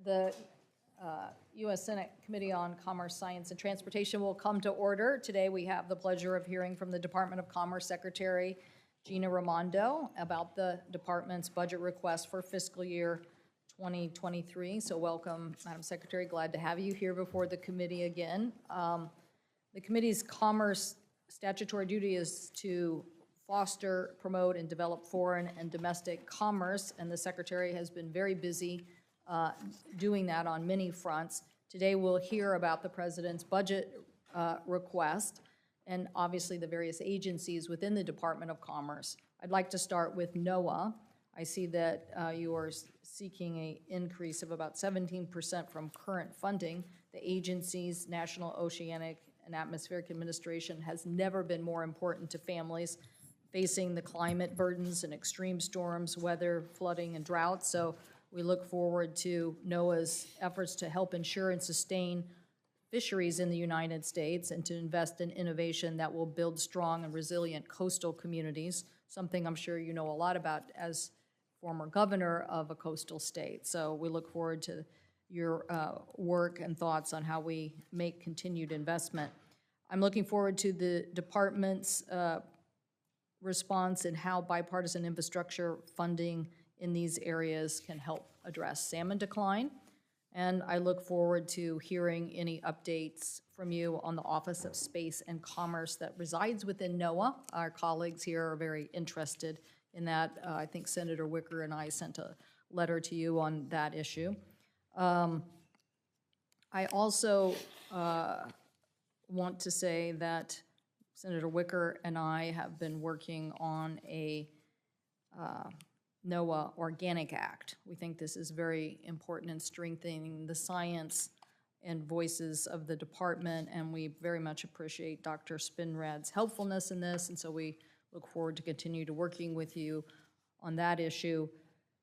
The U.S. Senate Committee on Commerce, Science, and Transportation will come to order. Today we have the pleasure of hearing from the Department of Commerce Secretary Gina Raimondo about the department's budget request for fiscal year 2023. So welcome, Madam Secretary. Glad to have you here before the committee again. The committee's commerce statutory duty is to foster, promote, and develop foreign and domestic commerce, and the Secretary has been very busy doing that on many fronts. Today we'll hear about the President's budget request and obviously the various agencies within the Department of Commerce. I'd like to start with NOAA. I see that you are seeking an increase of about 17% from current funding. The agency's National Oceanic and Atmospheric Administration has never been more important to families facing the climate burdens and extreme storms, weather, flooding, and drought. So we look forward to NOAA's efforts to help ensure and sustain fisheries in the United States and to invest in innovation that will build strong and resilient coastal communities, something I'm sure you know a lot about as former governor of a coastal state. So we look forward to your work and thoughts on how we make continued investment. I'm looking forward to the department's response and how bipartisan infrastructure funding in these areas can help address salmon decline. And I look forward to hearing any updates from you on the Office of Space and Commerce that resides within NOAA. Our colleagues here are very interested in that. I think Senator Wicker and I sent a letter to you on that issue. I also want to say that Senator Wicker and I have been working on a NOAA Organic Act. We think this is very important in strengthening the science and voices of the department, and we very much appreciate Dr. Spinrad's helpfulness in this, and so we look forward to continue to working with you on that issue.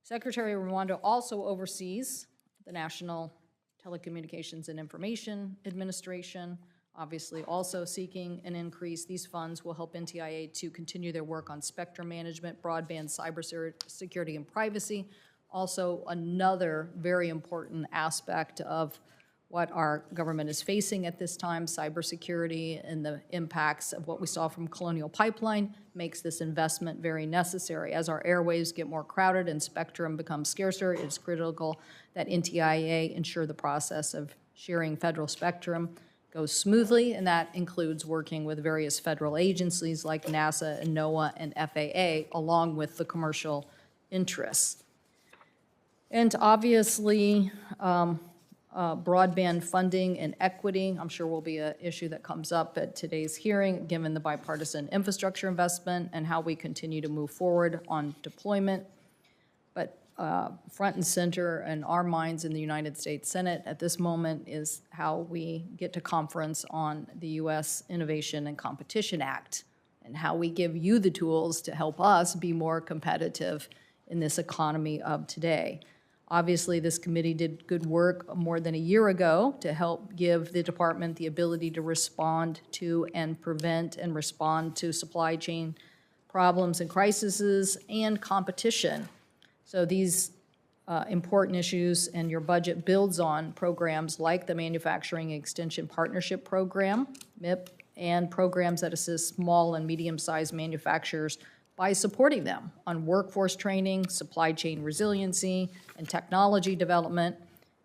Secretary Raimondo also oversees the National Telecommunications and Information Administration, obviously also seeking an increase. These funds will help NTIA to continue their work on spectrum management, broadband, cybersecurity, and privacy. Also another very important aspect of what our government is facing at this time, cybersecurity, and the impacts of what we saw from Colonial Pipeline makes this investment very necessary. As our airwaves get more crowded and spectrum becomes scarcer, it's critical that NTIA ensure the process of sharing federal spectrum goes smoothly, and that includes working with various federal agencies like NASA and NOAA and FAA, along with the commercial interests. And obviously, broadband funding and equity, I'm sure will be an issue that comes up at today's hearing, given the bipartisan infrastructure investment and how we continue to move forward on deployment. But front and center in our minds in the United States Senate at this moment is how we get to conference on the U.S. Innovation and Competition Act and how we give you the tools to help us be more competitive in this economy of today. Obviously, this committee did good work more than a year ago to help give the department the ability to respond to and prevent and respond to supply chain problems and crises and competition. So these important issues and your budget builds on programs like the Manufacturing Extension Partnership Program, MIP, and programs that assist small and medium-sized manufacturers by supporting them on workforce training, supply chain resiliency, and technology development.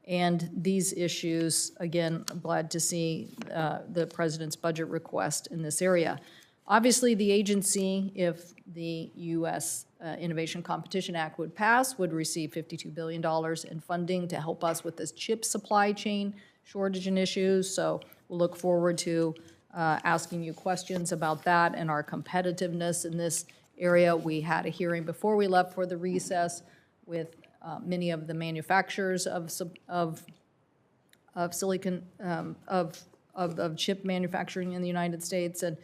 And these issues, again, I'm glad to see the President's budget request in this area. Obviously, the agency, if the U.S. Innovation Competition Act would pass, would receive $52 billion in funding to help us with this chip supply chain shortage and issues. So we'll look forward to asking you questions about that and our competitiveness in this area. We had a hearing before we left for the recess with many of the manufacturers of silicon, of chip manufacturing in the United States, and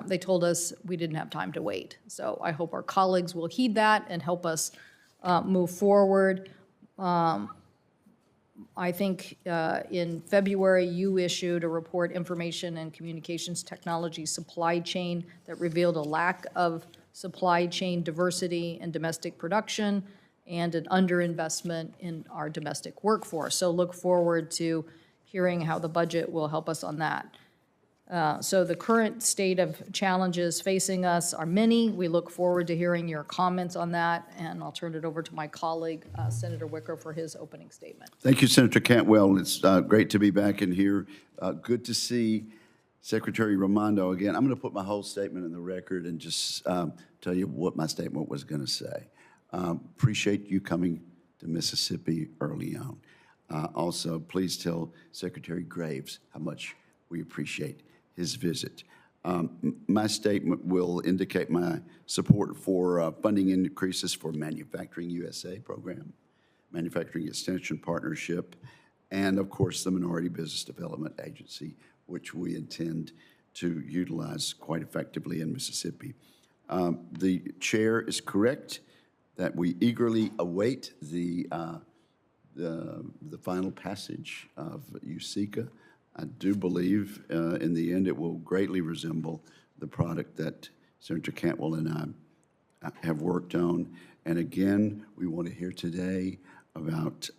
they told us we didn't have time to wait. So I hope our colleagues will heed that and help us move forward. I think in February you issued a report, Information and Communications Technology Supply Chain, that revealed a lack of supply chain diversity and domestic production. and an underinvestment in our domestic workforce. So look forward to hearing how the budget will help us on that. So the current state of challenges facing us are many. We look forward to hearing your comments on that, and I'll turn it over to my colleague, Senator Wicker, for his opening statement. Thank you, Senator Cantwell. It's great to be back in here. Good to see Secretary Raimondo again. I'm going to put my whole statement in the record and just tell you what my statement was going to say. Appreciate you coming to Mississippi early on. Also, please tell Secretary Graves how much we appreciate his visit. My statement will indicate my support for funding increases for Manufacturing USA program, Manufacturing Extension Partnership, and of course the Minority Business Development Agency, which we intend to utilize quite effectively in Mississippi. The chair is correct that we eagerly await the final passage of USICA. I do believe in the end it will greatly resemble the product that Senator Cantwell and I have worked on. And again, we want to hear today about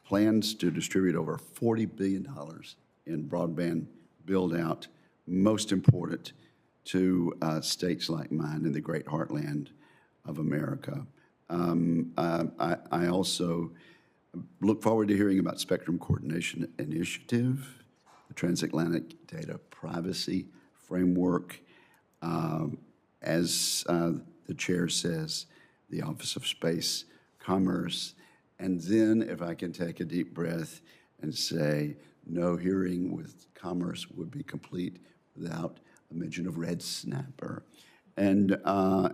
plans to distribute over $40 billion in broadband build-out, most important to states like mine in the great heartland of America. I also look forward to hearing about Spectrum Coordination Initiative, the Transatlantic Data Privacy Framework. As the chair says, the Office of Space Commerce. And then, if I can take a deep breath and say, no hearing with Commerce would be complete without a mention of Red Snapper. And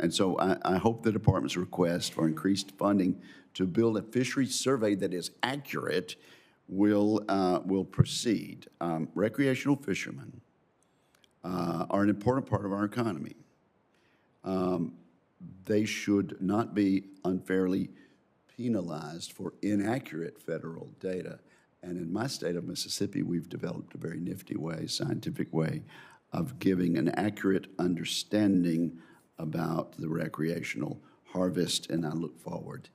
so I hope the department's request for increased funding to build a fisheries survey that is accurate will proceed. Recreational fishermen are an important part of our economy. They should not be unfairly penalized for inaccurate federal data. And in my state of Mississippi, we've developed a very nifty way, scientific way, of giving an accurate understanding about the recreational harvest, and I look forward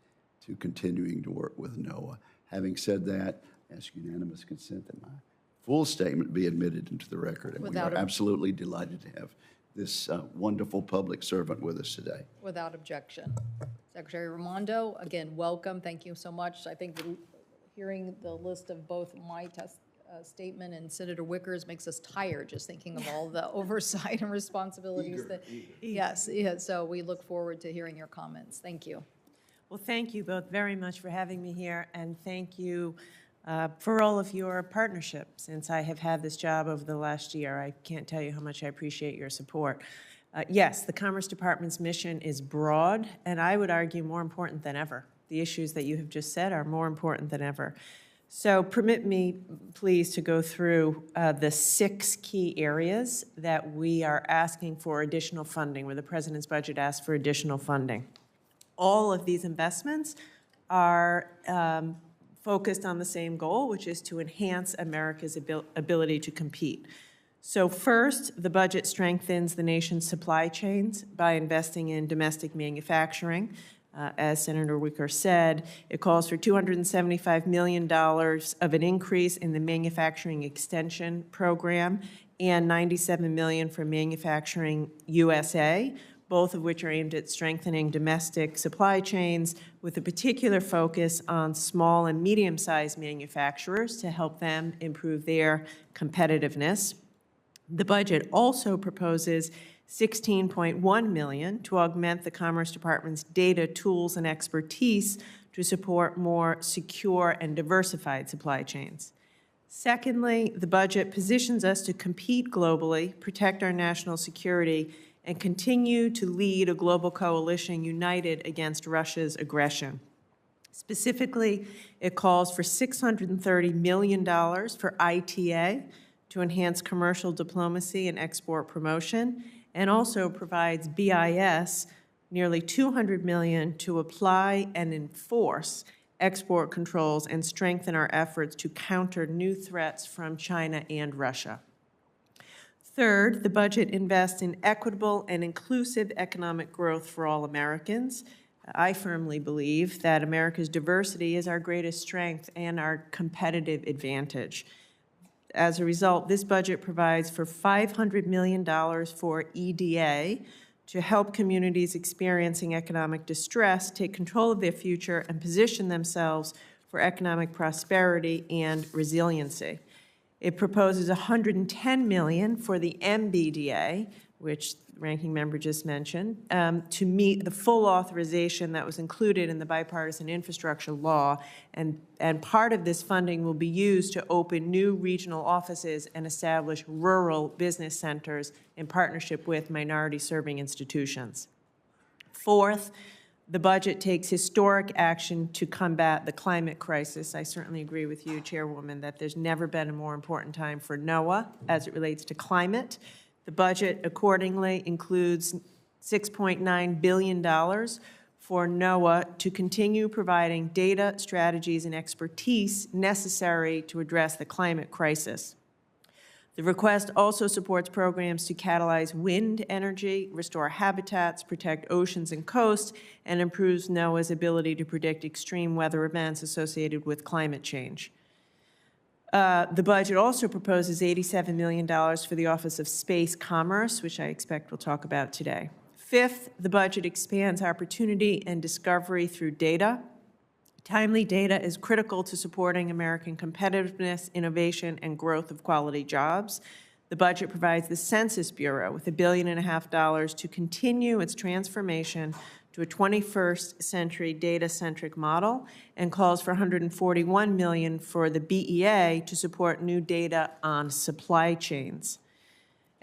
to continuing to work with NOAA. Having said that, I ask unanimous consent that my full statement be admitted into the record, and we are absolutely delighted to have this wonderful public servant with us today. Without objection. Secretary Raimondo, again, welcome. Thank you so much. I think hearing the list of both my statement and Senator Wicker's makes us tired just thinking of all the oversight and responsibilities Yes, so we look forward to hearing your comments. Thank you. Well, thank you both very much for having me here, and thank you for all of your partnership since I have had this job over the last year. I can't tell you how much I appreciate your support. Yes, the Commerce Department's mission is broad, and I would argue more important than ever. The issues that you have just said are more important than ever. So permit me, please, to go through the 6 key areas that we are asking for additional funding, where the President's budget asks for additional funding. All of these investments are focused on the same goal, which is to enhance America's ability to compete. So first, the budget strengthens the nation's supply chains by investing in domestic manufacturing. As Senator Wicker said, it calls for $275 million of an increase in the Manufacturing Extension Program and $97 million for Manufacturing USA, both of which are aimed at strengthening domestic supply chains with a particular focus on small and medium-sized manufacturers to help them improve their competitiveness. The budget also proposes $16.1 million to augment the Commerce Department's data, tools, and expertise to support more secure and diversified supply chains. Secondly, the budget positions us to compete globally, protect our national security, and continue to lead a global coalition united against Russia's aggression. Specifically, it calls for $630 million for ITA to enhance commercial diplomacy and export promotion, and also provides BIS nearly $200 million to apply and enforce export controls and strengthen our efforts to counter new threats from China and Russia. Third, the budget invests in equitable and inclusive economic growth for all Americans. I firmly believe that America's diversity is our greatest strength and our competitive advantage. As a result, this budget provides for $500 million for EDA to help communities experiencing economic distress take control of their future and position themselves for economic prosperity and resiliency. It proposes $110 million for the MBDA, which the ranking member just mentioned, to meet the full authorization that was included in the bipartisan infrastructure law. And part of this funding will be used to open new regional offices and establish rural business centers in partnership with minority-serving institutions. Fourth, the budget takes historic action to combat the climate crisis. I certainly agree with you, Chairwoman, that there's never been a more important time for NOAA as it relates to climate. The budget accordingly includes $6.9 billion for NOAA to continue providing data, strategies, and expertise necessary to address the climate crisis. The request also supports programs to catalyze wind energy, restore habitats, protect oceans and coasts, and improves NOAA's ability to predict extreme weather events associated with climate change. The budget also proposes $87 million for the Office of Space Commerce, which I expect we'll talk about today. Fifth, the budget expands opportunity and discovery through data. Timely data is critical to supporting American competitiveness, innovation, and growth of quality jobs. The budget provides the Census Bureau with $1.5 billion to continue its transformation to a 21st century data-centric model, and calls for $141 million for the BEA to support new data on supply chains.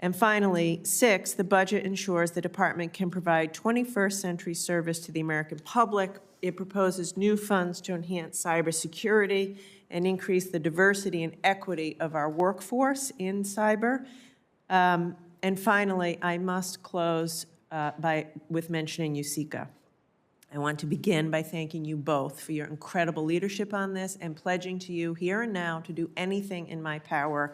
And finally, six, the budget ensures the department can provide 21st century service to the American public. It proposes new funds to enhance cybersecurity and increase the diversity and equity of our workforce in cyber. And finally, I must close with mentioning USICA. I want to begin by thanking you both for your incredible leadership on this and pledging to you here and now to do anything in my power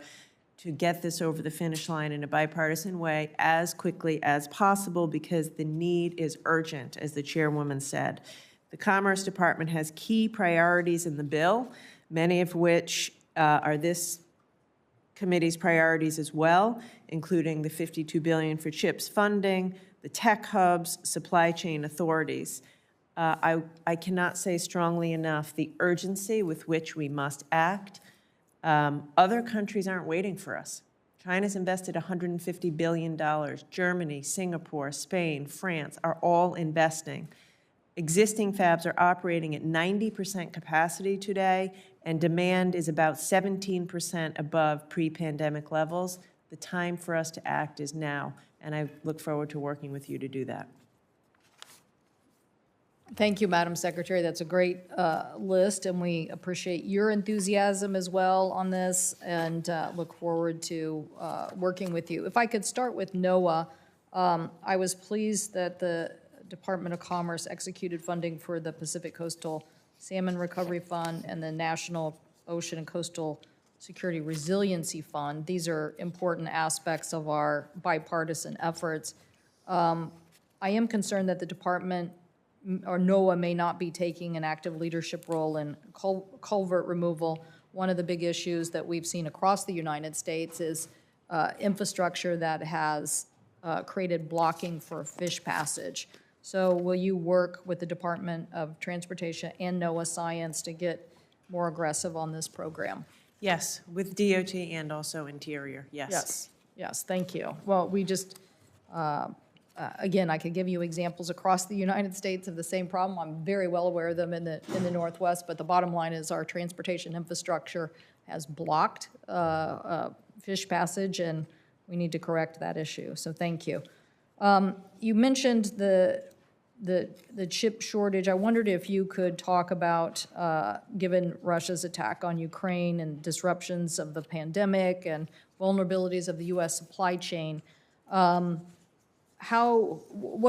to get this over the finish line in a bipartisan way as quickly as possible, because the need is urgent, as the chairwoman said. The Commerce Department has key priorities in the bill, many of which are this committee's priorities as well, including the $52 billion for CHIPS funding, the tech hubs, supply chain authorities. I cannot say strongly enough the urgency with which we must act. Other countries aren't waiting for us. China's invested $150 billion. Germany, Singapore, Spain, France are all investing. Existing fabs are operating at 90% capacity today, and demand is about 17% above pre-pandemic levels. The time for us to act is now, and I look forward to working with you to do that. Thank you, Madam Secretary. That's a great list, and we appreciate your enthusiasm as well on this, and look forward to working with you. If I could start with NOAA, I was pleased that the Department of Commerce executed funding for the Pacific Coastal Salmon Recovery Fund and the National Ocean and Coastal Security Resiliency Fund. These are important aspects of our bipartisan efforts. I am concerned that the department or NOAA may not be taking an active leadership role in culvert removal. One of the big issues that we've seen across the United States is infrastructure that has created blocking for fish passage. So will you work with the Department of Transportation and NOAA Science to get more aggressive on this program? Yes, with DOT and also Interior, yes. Yes, yes, thank you. Well, we just, again, I could give you examples across the United States of the same problem. I'm very well aware of them in the Northwest, but the bottom line is our transportation infrastructure has blocked fish passage, and we need to correct that issue, so thank you. You mentioned the chip shortage. I wondered if you could talk about, given Russia's attack on Ukraine and disruptions of the pandemic and vulnerabilities of the U.S. supply chain, what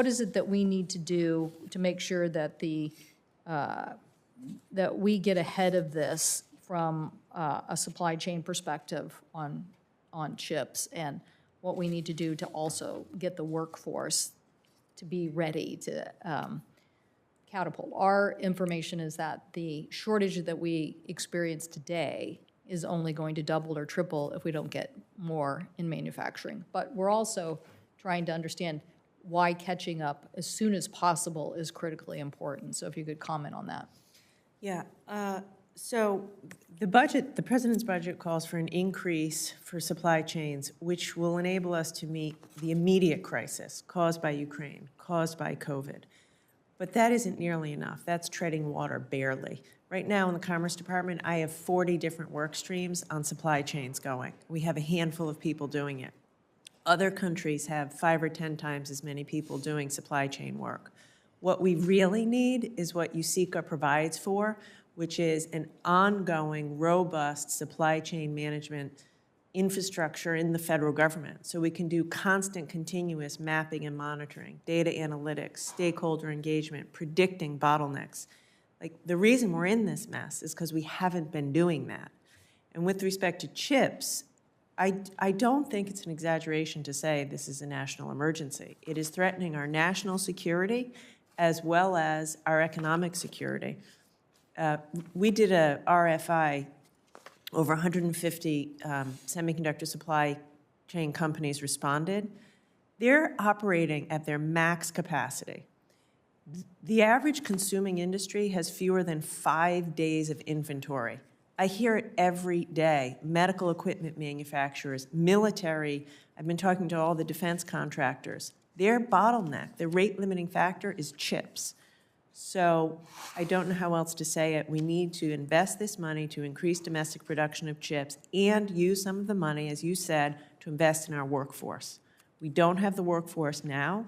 is it that we need to do to make sure that that we get ahead of this from a supply chain perspective on chips, and what we need to do to also get the workforce to be ready to catapult. Our information is that the shortage that we experience today is only going to double or triple if we don't get more in manufacturing. But we're also trying to understand why catching up as soon as possible is critically important. So if you could comment on that. Yeah, so the budget, the president's budget calls for an increase for supply chains, which will enable us to meet the immediate crisis caused by Ukraine, caused by COVID. But that isn't nearly enough. That's treading water barely. Right now in the Commerce Department, I have 40 different work streams on supply chains going. We have a handful of people doing it. Other countries have 5 or 10 times as many people doing supply chain work. What we really need is what USICA provides for, which is an ongoing, robust supply chain management infrastructure in the federal government. So we can do constant, continuous mapping and monitoring, data analytics, stakeholder engagement, predicting bottlenecks. Like, the reason we're in this mess is because we haven't been doing that. And with respect to chips, I don't think it's an exaggeration to say this is a national emergency. It is threatening our national security as well as our economic security. We did a RFI. Over 150 semiconductor supply chain companies responded. They're operating at their max capacity. The average consuming industry has fewer than 5 days of inventory. I hear it every day. Medical equipment manufacturers, military, I've been talking to all the defense contractors. Their bottleneck, the rate limiting factor is chips. So I don't know how else to say it. We need to invest this money to increase domestic production of chips and use some of the money, as you said, to invest in our workforce. We don't have the workforce now.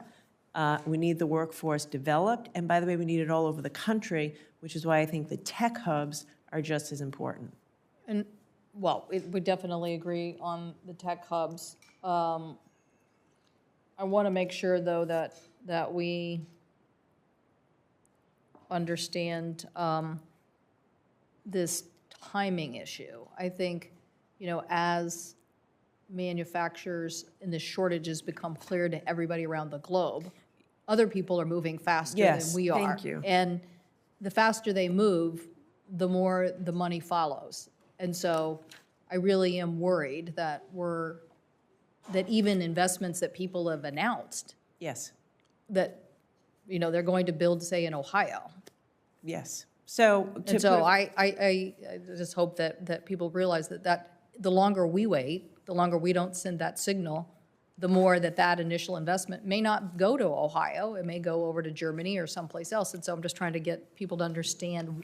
We need the workforce developed. And by the way, we need it all over the country, which is why I think the tech hubs are just as important. And, well, we definitely agree on the tech hubs. I want to make sure, though, that we understand this timing issue. I think, as manufacturers and the shortages become clear to everybody around the globe, other people are moving faster than we are. Thank you. And the faster they move, the more the money follows. And so I really am worried that even investments that people have announced, Yes. that they're going to build, say, in Ohio. Yes. So I just hope that people realize that the longer we wait, the longer we don't send that signal, the more that initial investment may not go to Ohio. It may go over to Germany or someplace else. And so I'm just trying to get people to understand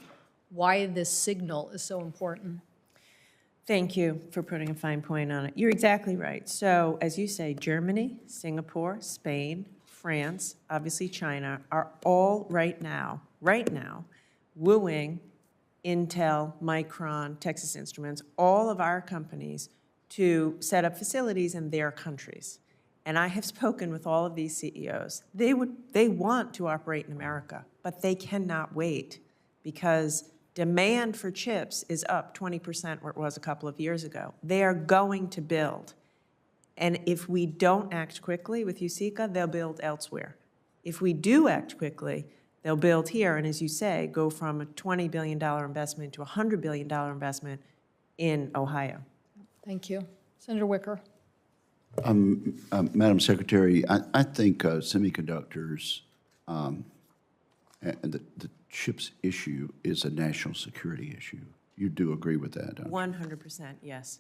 why this signal is so important. Thank you for putting a fine point on it. You're exactly right. So as you say, Germany, Singapore, Spain, France, obviously China, are all right now, wooing Intel, Micron, Texas Instruments, all of our companies to set up facilities in their countries. And I have spoken with all of these CEOs. They want to operate in America, but they cannot wait because demand for chips is up 20% where it was a couple of years ago. They are going to build. And if we don't act quickly with USICA, they'll build elsewhere. If we do act quickly, they'll build here, and as you say, go from a $20 billion investment to a $100 billion investment in Ohio. Thank you. Senator Wicker. Madam Secretary, I think semiconductors and the chips issue is a national security issue. You do agree with that, don't you? 100%, yes.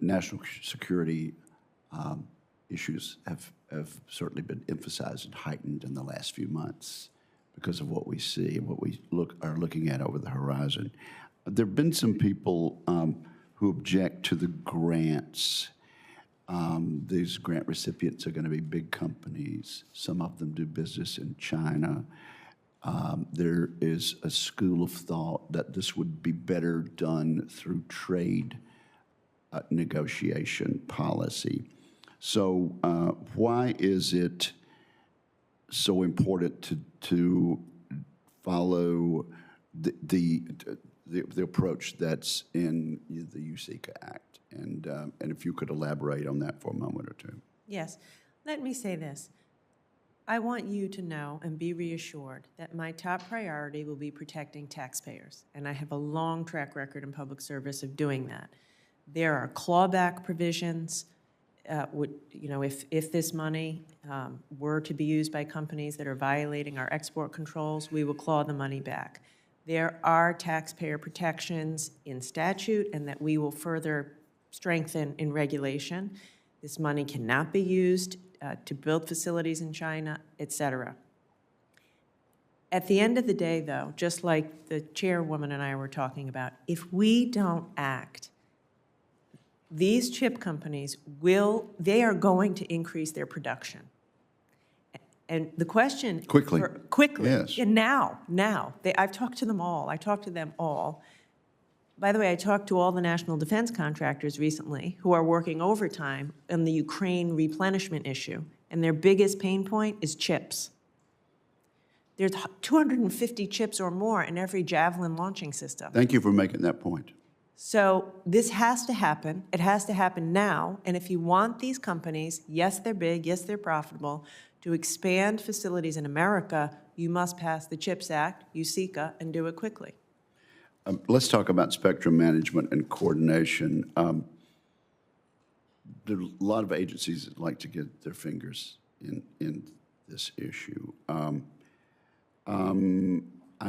National security issues have certainly been emphasized and heightened in the last few months because of what we see and what we are looking at over the horizon. There have been some people who object to the grants. These grant recipients are going to be big companies. Some of them do business in China. There is a school of thought that this would be better done through trade negotiation policy. So why is it so important to follow the approach that's in the USICA Act? And if you could elaborate on that for a moment or two. Yes. Let me say this. I want you to know and be reassured that my top priority will be protecting taxpayers, and I have a long track record in public service of doing that. There are clawback provisions. If this money were to be used by companies that are violating our export controls, we will claw the money back. There are taxpayer protections in statute and that we will further strengthen in regulation. This money cannot be used to build facilities in China, et cetera. At the end of the day, though, just like the chairwoman and I were talking about, if we don't act, these chip companies they are going to increase their production. And the question... Quickly. Quickly. Yes. And now. I've talked to them all. I talked to them all. By the way, I talked to all the national defense contractors recently who are working overtime on the Ukraine replenishment issue, and their biggest pain point is chips. There's 250 chips or more in every Javelin launching system. Thank you for making that point. So this has to happen. It has to happen now. And if you want these companies, yes, they're big, yes, they're profitable, to expand facilities in America, you must pass the CHIPS Act, USICA, and do it quickly. Let's talk about spectrum management and coordination. There are a lot of agencies that like to get their fingers in this issue. I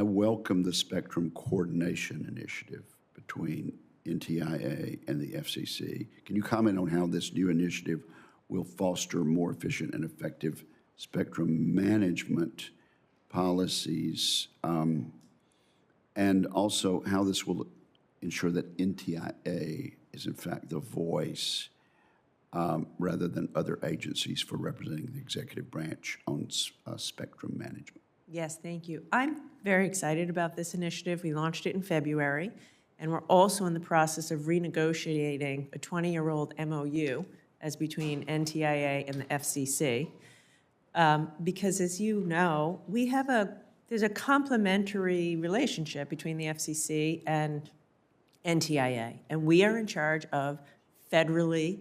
welcome the spectrum coordination initiative between NTIA and the FCC. Can you comment on how this new initiative will foster more efficient and effective spectrum management policies, and also how this will ensure that NTIA is in fact the voice rather than other agencies for representing the executive branch on spectrum management? Yes, thank you. I'm very excited about this initiative. We launched it in February, and we're also in the process of renegotiating a 20-year-old MOU as between NTIA and the FCC, because as you know, there's a complementary relationship between the FCC and NTIA, and we are in charge of federally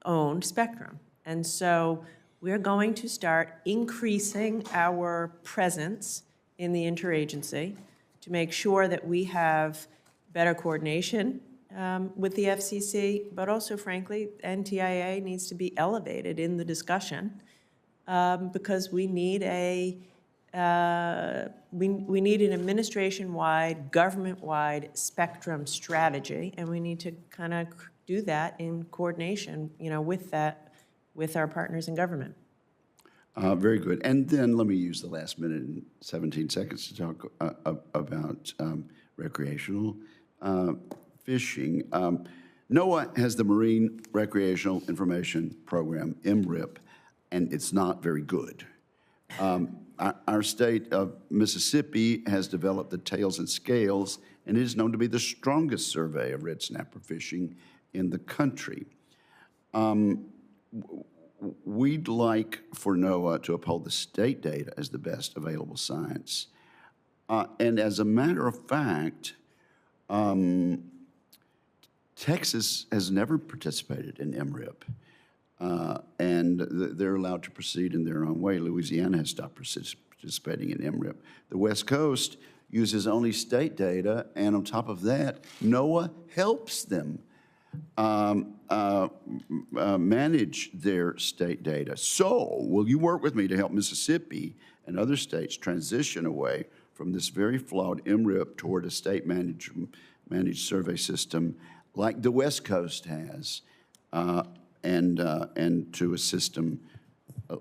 owned spectrum. And so we're going to start increasing our presence in the interagency to make sure that we have better coordination with the FCC, but also, frankly, NTIA needs to be elevated in the discussion because we need we need an administration-wide, government-wide spectrum strategy, and we need to kind of do that in coordination, with our partners in government. Very good. And then let me use the last minute and 17 seconds to talk about recreational fishing. NOAA has the Marine Recreational Information Program, MRIP, and it's not very good. Our state of Mississippi has developed the Tails and Scales, and it is known to be the strongest survey of red snapper fishing in the country. We'd like for NOAA to uphold the state data as the best available science. And as a matter of fact, Texas has never participated in MRIP, and they're allowed to proceed in their own way. Louisiana has stopped participating in MRIP. The West Coast uses only state data, and on top of that, NOAA helps them manage their state data. So, will you work with me to help Mississippi and other states transition away from this very flawed MRIP toward a state managed survey system like the West Coast has, and to a system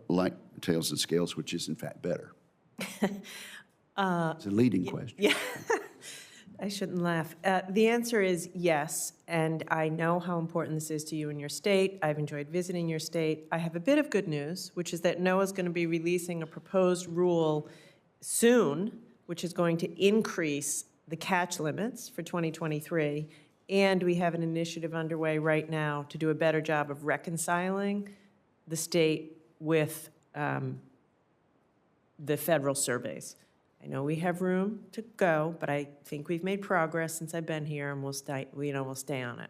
like Tails and Scales, which is in fact better? It's a leading question. Yeah. I shouldn't laugh. The answer is yes, and I know how important this is to you and your state. I've enjoyed visiting your state. I have a bit of good news, which is that NOAA is going to be releasing a proposed rule soon, which is going to increase the catch limits for 2023, and we have an initiative underway right now to do a better job of reconciling the state with the federal surveys. I know we have room to go, but I think we've made progress since I've been here, and we'll stay on it.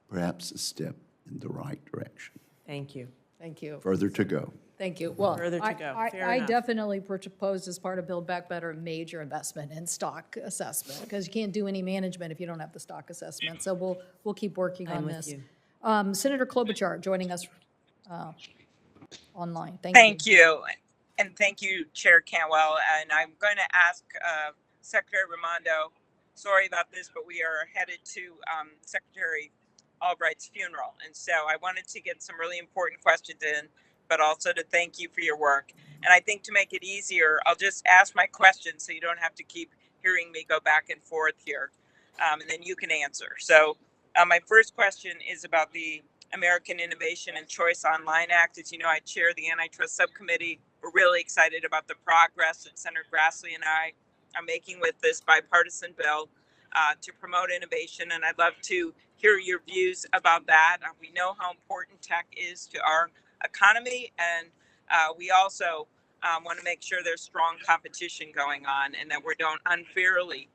Perhaps a step in the right direction. Thank you. Thank you. Further to go. Thank you. Well, Further to go. Fair I enough. definitely proposed as part of Build Back Better a major investment in stock assessment, because you can't do any management if you don't have the stock assessment. So we'll keep working on I'm with this. you. Senator Klobuchar joining us online. Thank you. Thank you. And thank you, Chair Cantwell. And I'm going to ask Secretary Raimondo, sorry about this, but we are headed to Secretary Albright's funeral. And so I wanted to get some really important questions in, but also to thank you for your work. And I think to make it easier, I'll just ask my questions so you don't have to keep hearing me go back and forth here. And then you can answer. So my first question is about the American Innovation and Choice Online Act. As you know, I chair the Antitrust Subcommittee. We're really excited about the progress that Senator Grassley and I are making with this bipartisan bill to promote innovation. And I'd love to hear your views about that. We know how important tech is to our economy, and we also want to make sure there's strong competition going on and that we don't unfairly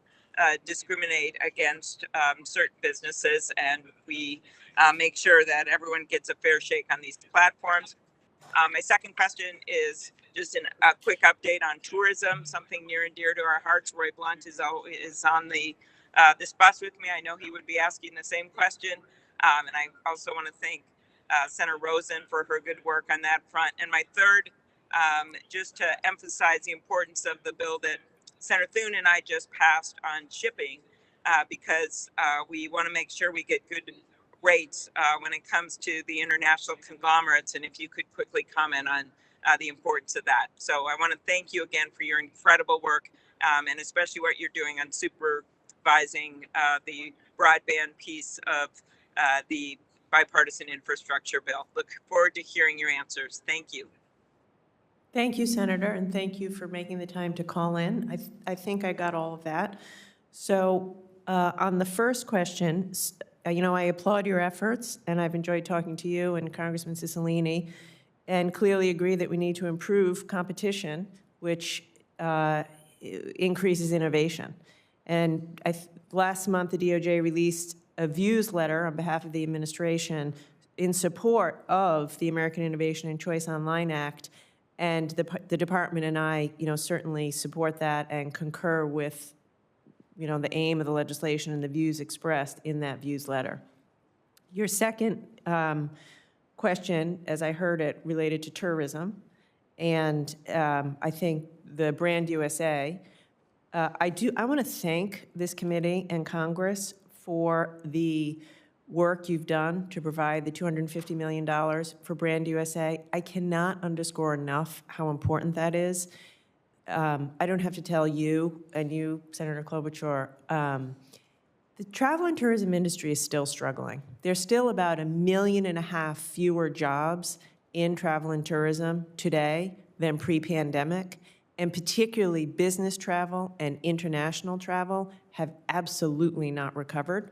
discriminate against certain businesses, and we make sure that everyone gets a fair shake on these platforms. My second question is just a quick update on tourism, something near and dear to our hearts. Roy Blunt is on this bus with me. I know he would be asking the same question. And I also want to thank Senator Rosen for her good work on that front. And my third, just to emphasize the importance of the bill that Senator Thune and I just passed on shipping, because we want to make sure we get good rates when it comes to the international conglomerates. And if you could quickly comment on the importance of that. So I want to thank you again for your incredible work, and especially what you're doing on supervising the broadband piece of the bipartisan infrastructure bill. Look forward to hearing your answers. Thank you. Thank you, Senator, and thank you for making the time to call in. I think I got all of that. So on the first question, I applaud your efforts, and I've enjoyed talking to you and Congressman Cicilline, and clearly agree that we need to improve competition, which increases innovation. And last month, the DOJ released a views letter on behalf of the administration in support of the American Innovation and Choice Online Act, and the department and I, certainly support that and concur with the aim of the legislation and the views expressed in that views letter. Your second question, as I heard it, related to tourism, and I think the Brand USA. I want to thank this committee and Congress for the work you've done to provide the $250 million for Brand USA. I cannot underscore enough how important that is. I don't have to tell you, and you, Senator Klobuchar, the travel and tourism industry is still struggling. There's still about 1.5 million fewer jobs in travel and tourism today than pre-pandemic, and particularly business travel and international travel have absolutely not recovered.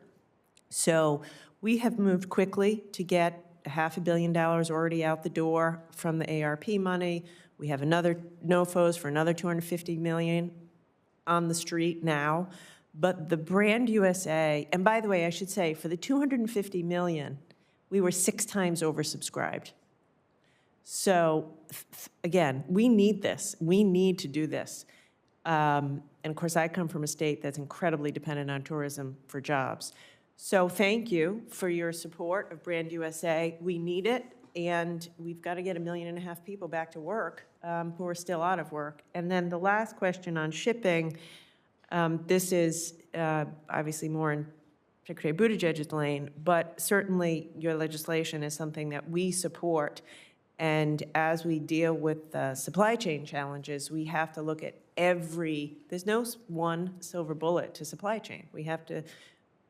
So we have moved quickly to get $500 million already out the door from the ARP money. We have another NOFOs for another $250 million on the street now. But the Brand USA, and by the way, I should say, for the $250 million, we were 6 times oversubscribed. So again, we need this. We need to do this. And of course, I come from a state that's incredibly dependent on tourism for jobs. So thank you for your support of Brand USA. We need it, and we've got to get 1.5 million people back to work who are still out of work. And then the last question on shipping, this is obviously more in Secretary Buttigieg's lane, but certainly your legislation is something that we support. And as we deal with supply chain challenges, we have to look at there's no one silver bullet to supply chain. We have to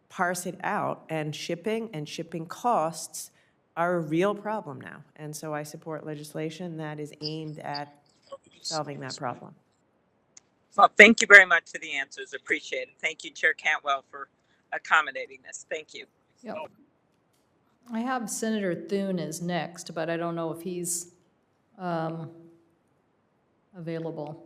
parse it out, and shipping costs are a real problem now. And so I support legislation that is aimed at solving that problem. Well, thank you very much for the answers. Appreciate it. Thank you, Chair Cantwell, for accommodating this. Thank you. Yep. I have Senator Thune is next, but I don't know if he's available.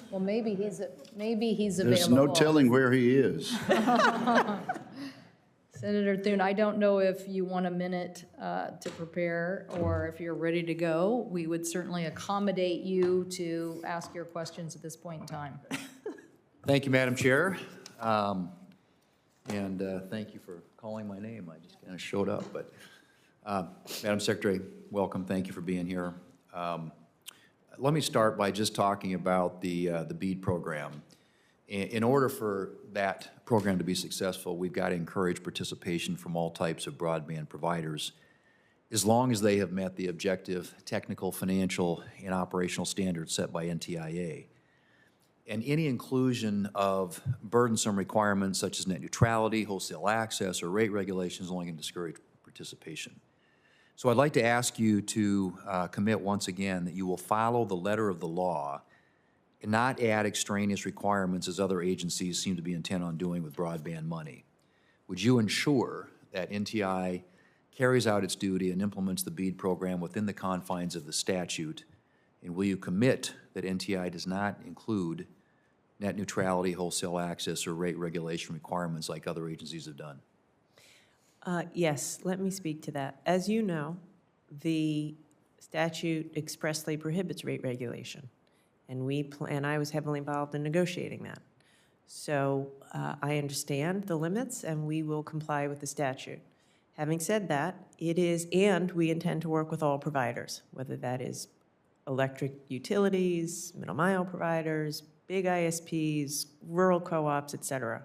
Well, Well, maybe he's available. There's no telling where he is. Senator Thune, I don't know if you want a minute to prepare or if you're ready to go. We would certainly accommodate you to ask your questions at this point in time. Thank you, Madam Chair. And thank you for calling my name. I just kind of showed up. But Madam Secretary, welcome. Thank you for being here. Let me start by just talking about the BEAD program. In order for that program to be successful, we've got to encourage participation from all types of broadband providers, as long as they have met the objective, technical, financial, and operational standards set by NTIA. And any inclusion of burdensome requirements such as net neutrality, wholesale access, or rate regulations is only going to discourage participation. So I'd like to ask you to commit once again that you will follow the letter of the law and not add extraneous requirements as other agencies seem to be intent on doing with broadband money. Would you ensure that NTI carries out its duty and implements the BEAD program within the confines of the statute? And will you commit that NTI does not include net neutrality, wholesale access, or rate regulation requirements like other agencies have done? Yes, let me speak to that. As you know, the statute expressly prohibits rate regulation, and I was heavily involved in negotiating that. So I understand the limits, and we will comply with the statute. Having said that, and we intend to work with all providers, whether that is electric utilities, middle mile providers, big ISPs, rural co-ops, et cetera.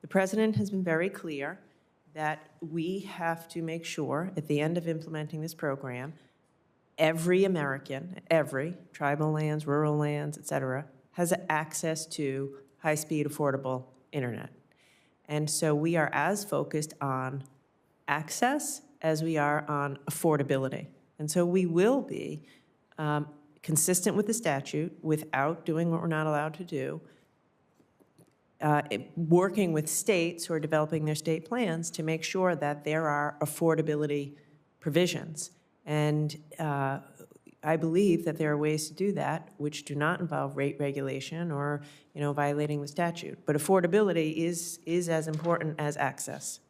The President has been very clear that we have to make sure at the end of implementing this program, every American, every tribal lands, rural lands, et cetera, has access to high-speed, affordable internet. And so we are as focused on access as we are on affordability. And so we will be consistent with the statute without doing what we're not allowed to do, working with states who are developing their state plans to make sure that there are affordability provisions. And I believe that there are ways to do that which do not involve rate regulation or, violating the statute. But affordability is as important as access.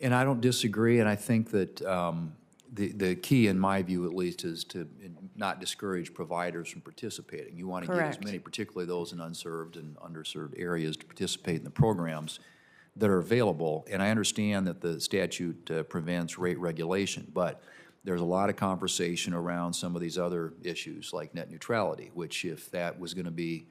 And I don't disagree, and I think that the key, in my view at least, is to not discourage providers from participating. You want to get as many, particularly those in unserved and underserved areas, to participate in the programs that are available. And I understand that the statute prevents rate regulation, but there's a lot of conversation around some of these other issues like net neutrality, which if that was going to be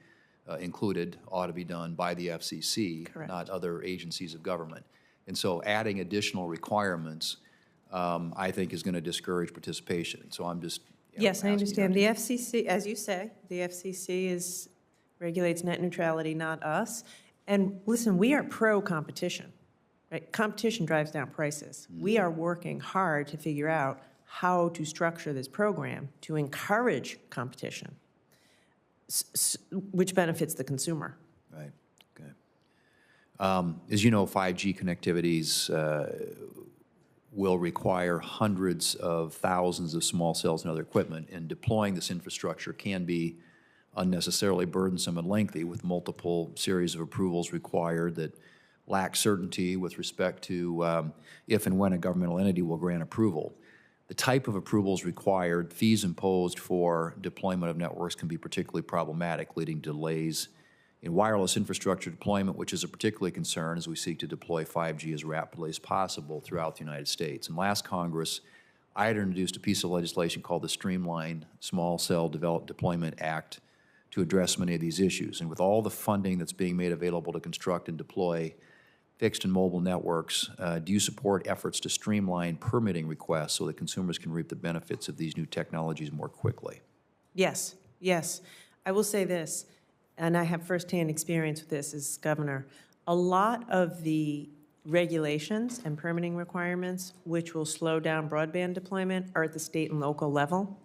included, ought to be done by the FCC, not other agencies of government. And so adding additional requirements I think is going to discourage participation. So I'm just yes, I understand. The FCC, as you say, the FCC regulates net neutrality, not us. And listen, we are pro-competition. Right? Competition drives down prices. We are working hard to figure out how to structure this program to encourage competition, which benefits the consumer. Right. Okay. As you know, 5G connectivities will require hundreds of thousands of small cells and other equipment, and deploying this infrastructure can be unnecessarily burdensome and lengthy, with multiple series of approvals required that lack certainty with respect to if and when a governmental entity will grant approval. The type of approvals required, fees imposed for deployment of networks can be particularly problematic, leading to delays in wireless infrastructure deployment, which is a particular concern as we seek to deploy 5G as rapidly as possible throughout the United States. And last Congress, I had introduced a piece of legislation called the Streamline Small Cell Deployment Act to address many of these issues. And with all the funding that's being made available to construct and deploy fixed and mobile networks, do you support efforts to streamline permitting requests so that consumers can reap the benefits of these new technologies more quickly? Yes, yes. I will say this, and I have firsthand experience with this as governor. A lot of the regulations and permitting requirements which will slow down broadband deployment are at the state and local level.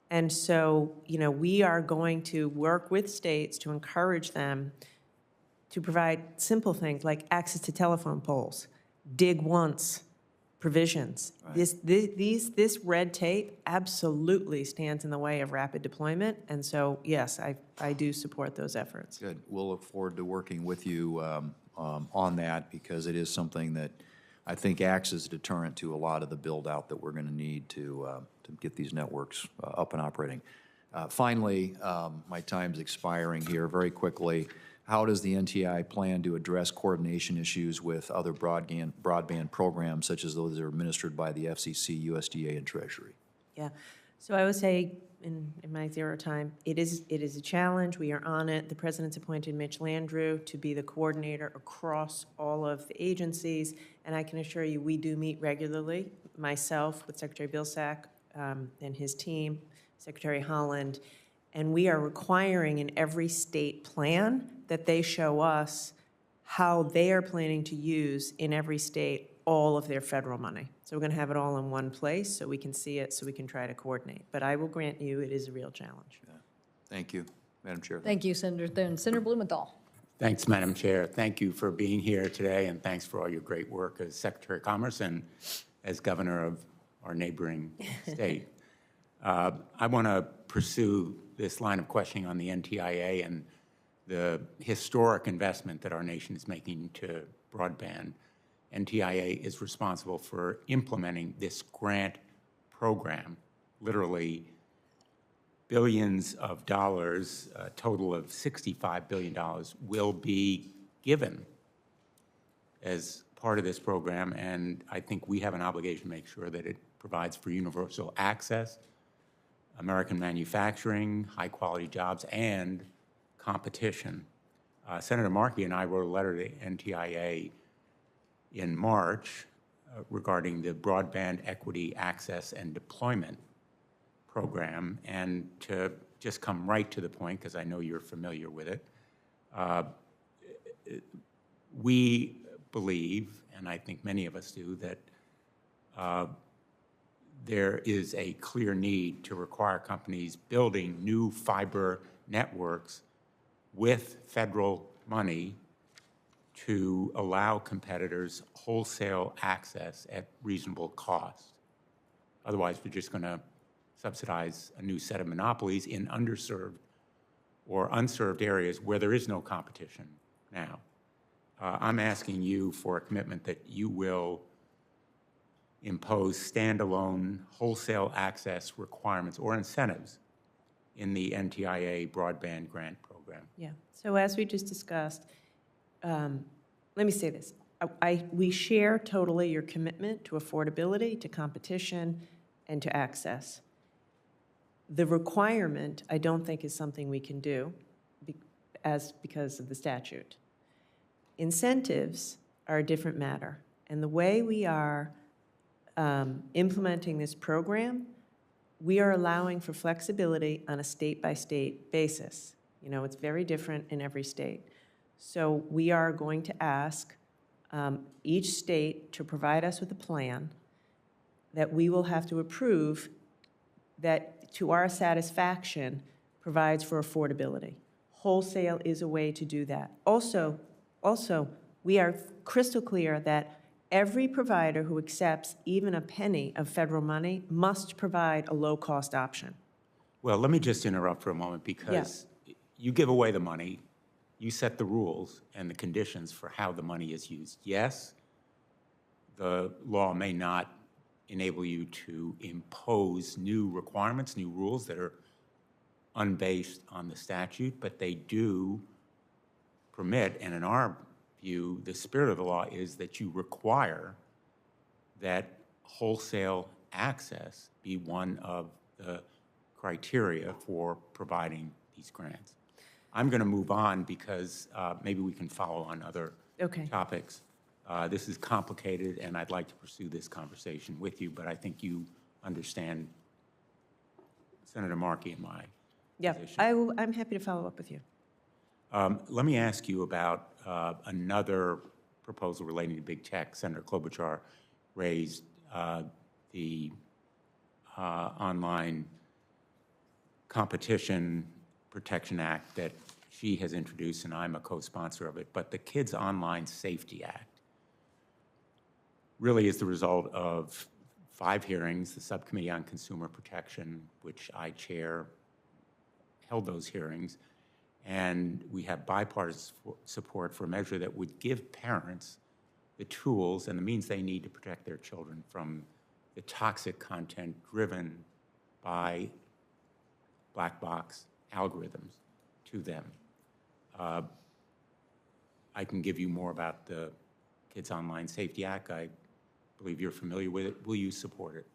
And so, we are going to work with states to encourage them to provide simple things like access to telephone poles, dig once, provisions. This red tape absolutely stands in the way of rapid deployment, and so, yes, I do support those efforts. Good. We'll look forward to working with you on that, because it is something that I think acts as a deterrent to a lot of the build-out that we're going to need to get these networks up and operating. Finally, my time's expiring here very quickly. How does the NTI plan to address coordination issues with other broadband programs, such as those that are administered by the FCC, USDA, and Treasury? Yeah, so I would say, in my zero time, it is a challenge. We are on it. The President's appointed Mitch Landrieu to be the coordinator across all of the agencies, and I can assure you, we do meet regularly, myself with Secretary Vilsack and his team, Secretary Holland, and we are requiring in every state plan that they show us how they are planning to use in every state all of their federal money. So we're going to have it all in one place so we can see it, so we can try to coordinate. But I will grant you, it is a real challenge. Yeah. Thank you, Madam Chair. Thank you, Senator Thune. Senator Blumenthal. Thanks, Madam Chair. Thank you for being here today, and thanks for all your great work as Secretary of Commerce and as governor of our neighboring state. I want to pursue this line of questioning on the NTIA and the historic investment that our nation is making to broadband. NTIA is responsible for implementing this grant program, literally billions of dollars, a total of $65 billion will be given as part of this program, and I think we have an obligation to make sure that it provides for universal access, American manufacturing, high-quality jobs, and competition. Senator Markey and I wrote a letter to NTIA in March regarding the Broadband Equity Access and Deployment Program, and to just come right to the point, because I know you're familiar with it, we believe, and I think many of us do, that there is a clear need to require companies building new fiber networks with federal money to allow competitors wholesale access at reasonable cost. Otherwise, we're just going to subsidize a new set of monopolies in underserved or unserved areas where there is no competition now. I'm asking you for a commitment that you will impose standalone wholesale access requirements or incentives in the NTIA broadband grant program. Yeah, so as we just discussed, let me say this. We share totally your commitment to affordability, to competition, and to access. The requirement, I don't think, is something we can do because of the statute. Incentives are a different matter, and the way we are implementing this program, we are allowing for flexibility on a state-by-state basis. You know, it's very different in every state. So we are going to ask each state to provide us with a plan that we will have to approve that, to our satisfaction, provides for affordability. Wholesale is a way to do that. Also, we are crystal clear that every provider who accepts even a penny of federal money must provide a low-cost option. Well, let me just interrupt for a moment, because you give away the money, you set the rules and the conditions for how the money is used. Yes, the law may not enable you to impose new requirements, new rules that are unbased on the statute, but they do permit, and in our view, the spirit of the law is that you require that wholesale access be one of the criteria for providing these grants. I'm going to move on because maybe we can follow on other topics. This is complicated, and I'd like to pursue this conversation with you, but I think you understand Senator Markey and my position. I'm happy to follow up with you. Let me ask you about another proposal relating to big tech. Senator Klobuchar raised the Online Competition Protection Act that she has introduced, and I'm a co-sponsor of it, but the Kids Online Safety Act. really is the result of 5 hearings. The Subcommittee on Consumer Protection, which I chair, held those hearings, and we have bipartisan support for a measure that would give parents the tools and the means they need to protect their children from the toxic content driven by black box algorithms to them. I can give you more about the Kids Online Safety Act. I believe you're familiar with it. Will you support it?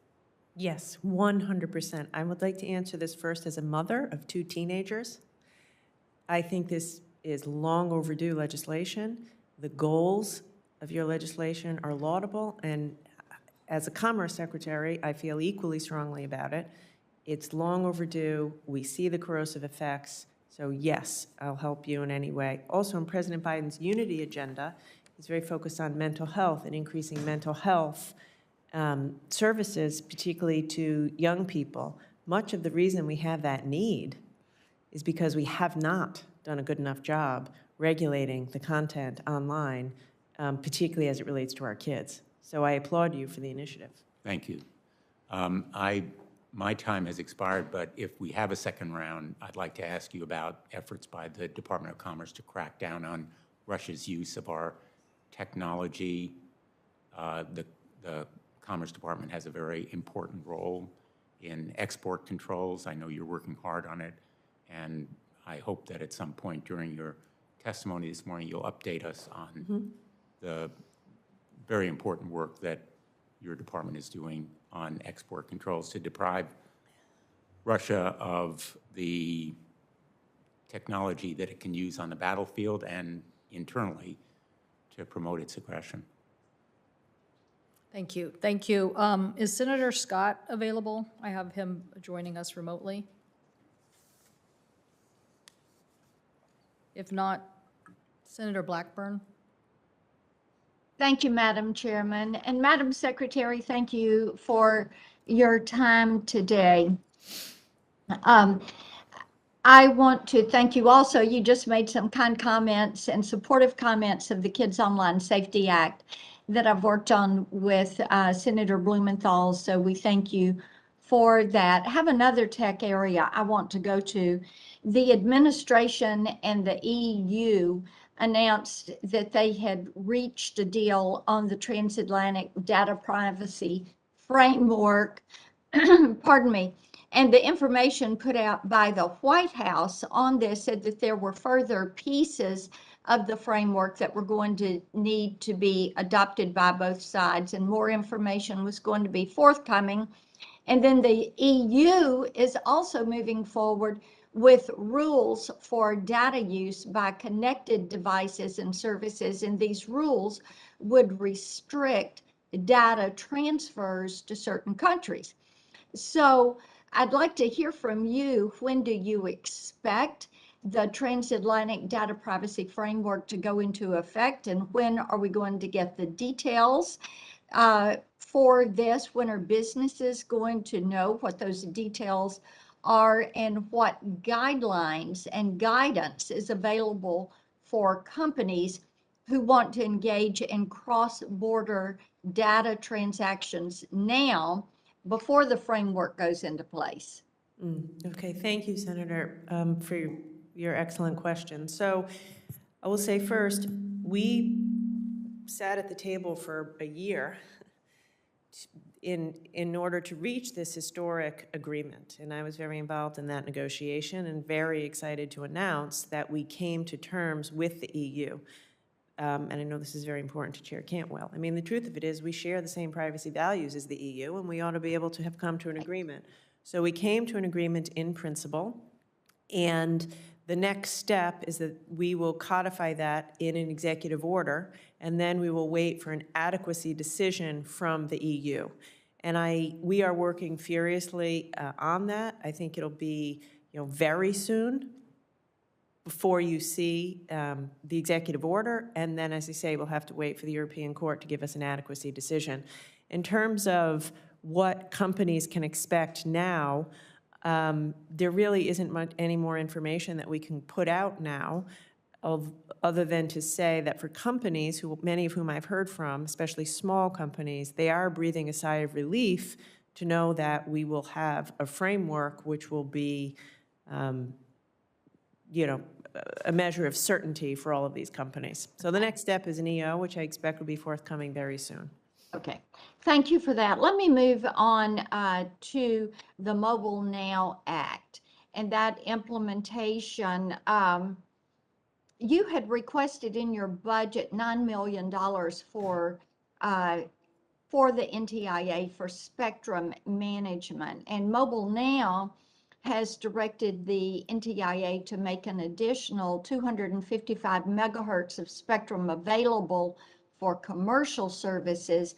Yes, 100%. I would like to answer this first as a mother of 2 teenagers. I think this is long overdue legislation. The goals of your legislation are laudable, and as a Commerce Secretary, I feel equally strongly about it. It's long overdue. We see the corrosive effects. So yes, I'll help you in any way. Also, in President Biden's unity agenda, he's very focused on mental health and increasing mental health services, particularly to young people. Much of the reason we have that need is because we have not done a good enough job regulating the content online, particularly as it relates to our kids. So I applaud you for the initiative. Thank you. My time has expired, but if we have a second round, I'd like to ask you about efforts by the Department of Commerce to crack down on Russia's use of our technology. The Commerce Department has a very important role in export controls. I know you're working hard on it, and I hope that at some point during your testimony this morning, you'll update us on the very important work that your department is doing on export controls to deprive Russia of the technology that it can use on the battlefield and internally to promote its aggression. Thank you. Thank you. Is Senator Scott available? I have him joining us remotely. If not, Senator Blackburn. Thank you, Madam Chairman. And Madam Secretary, thank you for your time today. I want to thank you also. You just made some kind comments and supportive comments of the Kids Online Safety Act that I've worked on with Senator Blumenthal. So we thank you for that. I have another tech area I want to go to. The administration and the EU announced that they had reached a deal on the transatlantic data privacy framework, pardon me, and the information put out by the White House on this said that there were further pieces of the framework that were going to need to be adopted by both sides, and more information was going to be forthcoming. And then the EU is also moving forward with rules for data use by connected devices and services, and these rules would restrict data transfers to certain countries. So I'd like to hear from you. When do you expect the transatlantic data privacy framework to go into effect, and when are we going to get the details for this? When are businesses going to know what those details are, and what guidelines and guidance is available for companies who want to engage in cross-border data transactions now before the framework goes into place? Okay, thank you, Senator, for your excellent question. So I will say first, we sat at the table for a year in order to reach this historic agreement. And I was very involved in that negotiation and very excited to announce that we came to terms with the EU. And I know this is very important to Chair Cantwell. I mean, the truth of it is we share the same privacy values as the EU, and we ought to be able to have come to an agreement. So we came to an agreement in principle, and the next step is that we will codify that in an executive order, and then we will wait for an adequacy decision from the EU. And we are working furiously on that. I think it'll be, very soon before you see the executive order, and then, as I say, we'll have to wait for the European Court to give us an adequacy decision. In terms of what companies can expect now, there really isn't any more information that we can put out now. other than to say that for companies, many of whom I've heard from, especially small companies, they are breathing a sigh of relief to know that we will have a framework which will be, a measure of certainty for all of these companies. So the next step is an EO, which I expect will be forthcoming very soon. Okay, thank you for that. Let me move on to the Mobile Now Act and that implementation. You had requested in your budget $9 million for the NTIA for spectrum management, and Mobile Now has directed the NTIA to make an additional 255 megahertz of spectrum available for commercial services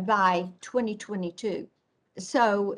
by 2022. So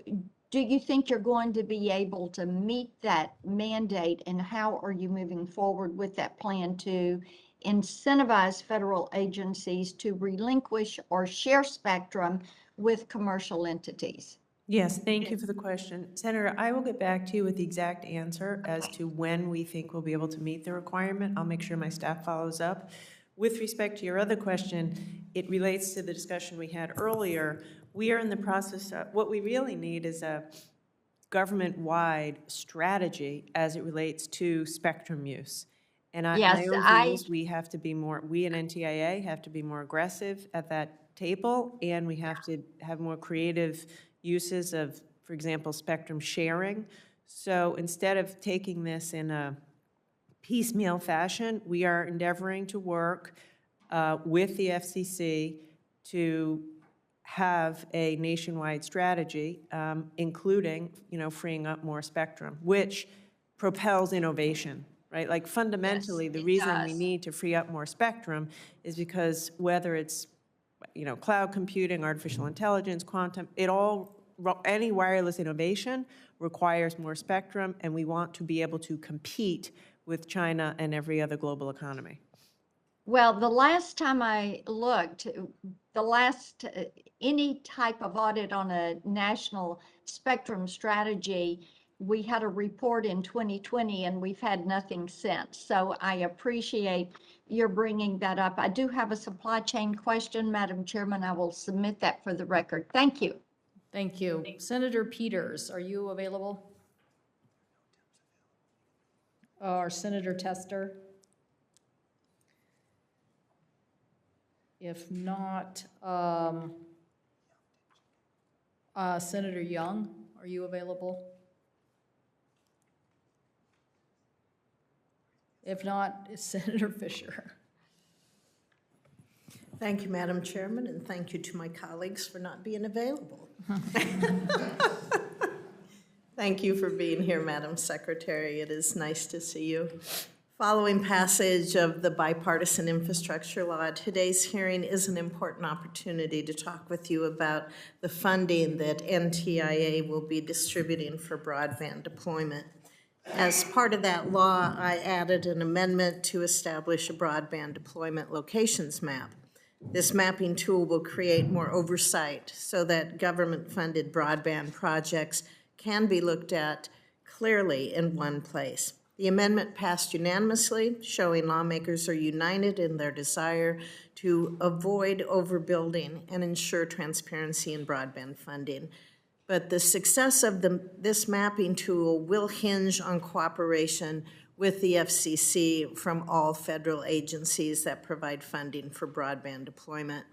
do you think you're going to be able to meet that mandate, and how are you moving forward with that plan to incentivize federal agencies to relinquish or share spectrum with commercial entities? Yes, thank you for the question. Senator, I will get back to you with the exact answer as to when we think we'll be able to meet the requirement. I'll make sure my staff follows up. With respect to your other question, it relates to the discussion we had earlier. We are in the process of, what we really need is a government-wide strategy as it relates to spectrum use. And my own view is we have to be more, we at NTIA have to be more aggressive at that table, and we have to have more creative uses of, for example, spectrum sharing. So instead of taking this in a piecemeal fashion, we are endeavoring to work with the FCC to have a nationwide strategy, including, freeing up more spectrum, which propels innovation, right? Like fundamentally, the reason we need to free up more spectrum is because whether it's, cloud computing, artificial intelligence, quantum, any wireless innovation requires more spectrum, and we want to be able to compete with China and every other global economy. Well, the last time I looked, any type of audit on a national spectrum strategy, we had a report in 2020 and we've had nothing since. So I appreciate your bringing that up. I do have a supply chain question, Madam Chairman. I will submit that for the record. Thank you. Thank you. Senator Peters, are you available? Or Senator Tester? If not, Senator Young, are you available? If not, Senator Fisher. Thank you, Madam Chairman, and thank you to my colleagues for not being available. Thank you for being here, Madam Secretary. It is nice to see you. Following passage of the bipartisan infrastructure law, today's hearing is an important opportunity to talk with you about the funding that NTIA will be distributing for broadband deployment. As part of that law, I added an amendment to establish a broadband deployment locations map. This mapping tool will create more oversight so that government-funded broadband projects can be looked at clearly in one place. The amendment passed unanimously, showing lawmakers are united in their desire to avoid overbuilding and ensure transparency in broadband funding. But the success of this mapping tool will hinge on cooperation with the FCC from all federal agencies that provide funding for broadband deployment.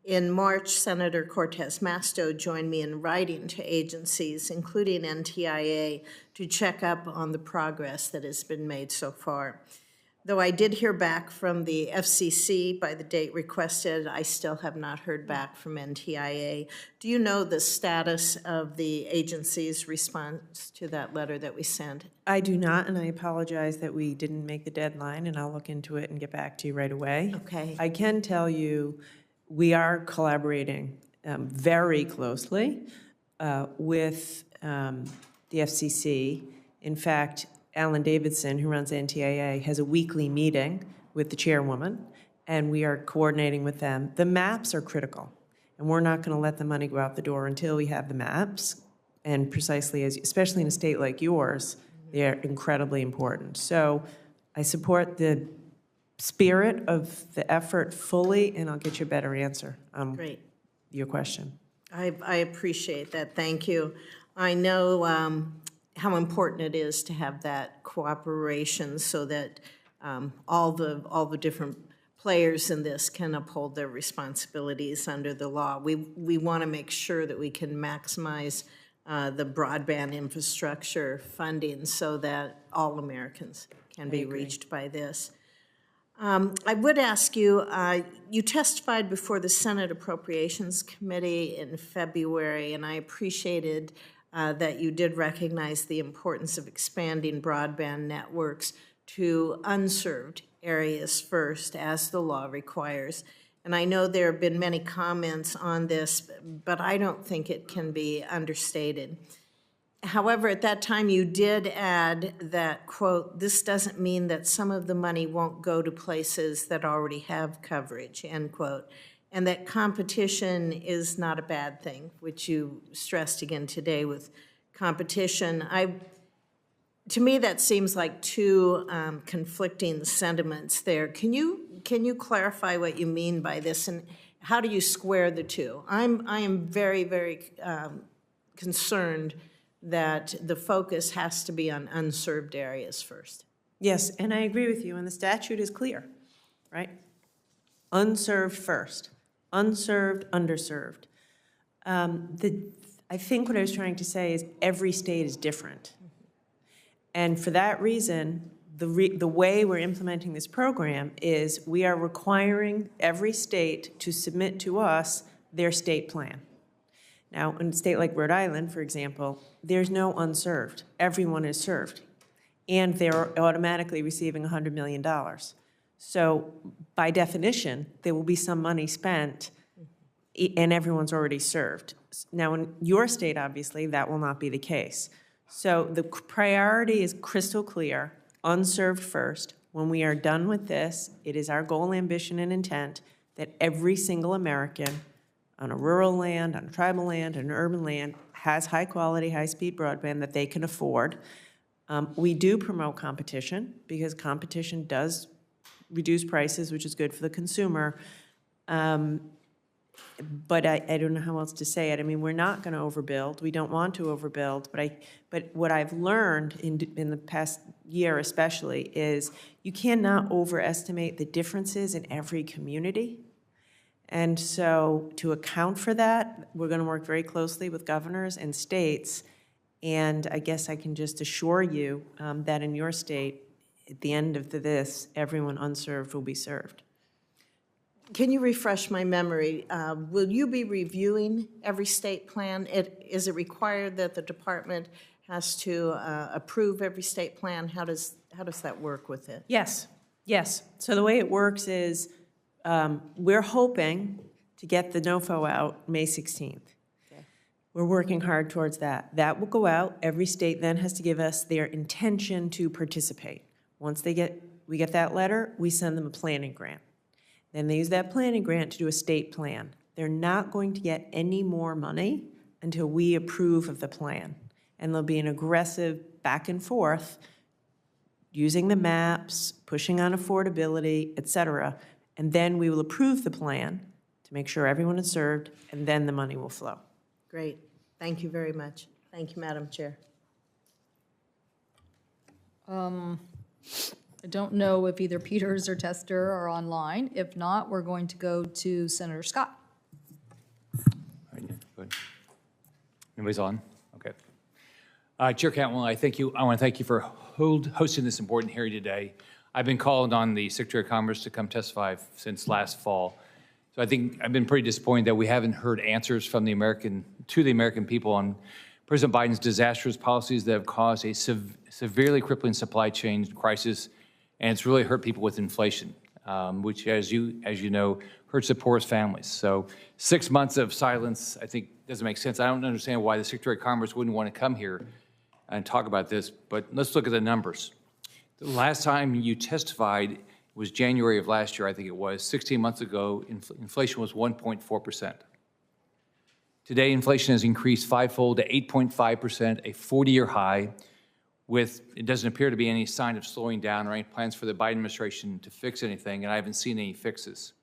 In March, Senator Cortez Masto joined me in writing to agencies, including NTIA, to check up on the progress that has been made so far. Though I did hear back from the FCC by the date requested, I still have not heard back from NTIA. Do you know the status of the agency's response to that letter that we sent? I do not, and I apologize that we didn't make the deadline, and I'll look into it and get back to you right away. Okay. I can tell you we are collaborating very closely with the FCC. In fact, Alan Davidson, who runs NTIA, has a weekly meeting with the chairwoman, and we are coordinating with them. The maps are critical, and we're not going to let the money go out the door until we have the maps. And precisely, especially in a state like yours, they're incredibly important. So I support the spirit of the effort fully, and I'll get you a better answer on Great. your question. I appreciate that. Thank you. I know how important it is to have that cooperation so that all the different players in this can uphold their responsibilities under the law. We want to make sure that we can maximize the broadband infrastructure funding so that all Americans can be reached by this. I would ask you, you testified before the Senate Appropriations Committee in February, and I appreciated that you did recognize the importance of expanding broadband networks to unserved areas first, as the law requires. And I know there have been many comments on this, but I don't think it can be understated. However, at that time, you did add that, quote, this doesn't mean that some of the money won't go to places that already have coverage, end quote, and that competition is not a bad thing, which you stressed again today with competition. To me, that seems like two conflicting sentiments there. Can you clarify what you mean by this, and how do you square the two? I am very, very concerned that the focus has to be on unserved areas first. Yes, and I agree with you, and the statute is clear, right? Unserved first, unserved, underserved. I think what I was trying to say is every state is different. And for that reason, the way we're implementing this program is we are requiring every state to submit to us their state plan. Now, in a state like Rhode Island, for example, there's no unserved. Everyone is served. And they're automatically receiving $100 million. So by definition, there will be some money spent and everyone's already served. Now, in your state, obviously, that will not be the case. So the priority is crystal clear, unserved first. When we are done with this, it is our goal, ambition, and intent that every single American on a rural land, on a tribal land, on an urban land, has high-quality, high-speed broadband that they can afford. We do promote competition because competition does reduce prices, which is good for the consumer. But I don't know how else to say it. I mean, we're not going to overbuild. We don't want to overbuild. But what I've learned in the past year especially is you cannot overestimate the differences in every community. And so to account for that, we're going to work very closely with governors and states. And I guess I can just assure you that in your state, at the end of this, everyone unserved will be served. Can you refresh my memory? Will you be reviewing every state plan? Is it required that the department has to approve every state plan? How does that work with it? Yes, yes. So the way it works is we're hoping to get the NOFO out May 16th. Okay. We're working hard towards that. That will go out. Every state then has to give us their intention to participate. Once we get that letter, we send them a planning grant. Then they use that planning grant to do a state plan. They're not going to get any more money until we approve of the plan. And there'll be an aggressive back and forth using the maps, pushing on affordability, et cetera. And then we will approve the plan to make sure everyone is served, and then the money will flow. Great. Thank you very much. Thank you, Madam Chair. I don't know if either Peters or Tester are online. If not, we're going to go to Senator Scott. Good. Anybody's on? Okay. Chair Cantwell, I want to thank you for hosting this important hearing today. I've been called on the Secretary of Commerce to come testify since last fall. So I think I've been pretty disappointed that we haven't heard answers from the American people on President Biden's disastrous policies that have caused a severely crippling supply chain crisis, and it's really hurt people with inflation, which, as you know, hurts the poorest families. So 6 months of silence, I think, doesn't make sense. I don't understand why the Secretary of Commerce wouldn't want to come here and talk about this, but let's look at the numbers. The last time you testified was January of last year, I think it was. 16 months ago, inflation was 1.4%. Today, inflation has increased fivefold to 8.5%, a 40-year high. it doesn't appear to be any sign of slowing down or any plans for the Biden administration to fix anything, and I haven't seen any fixes.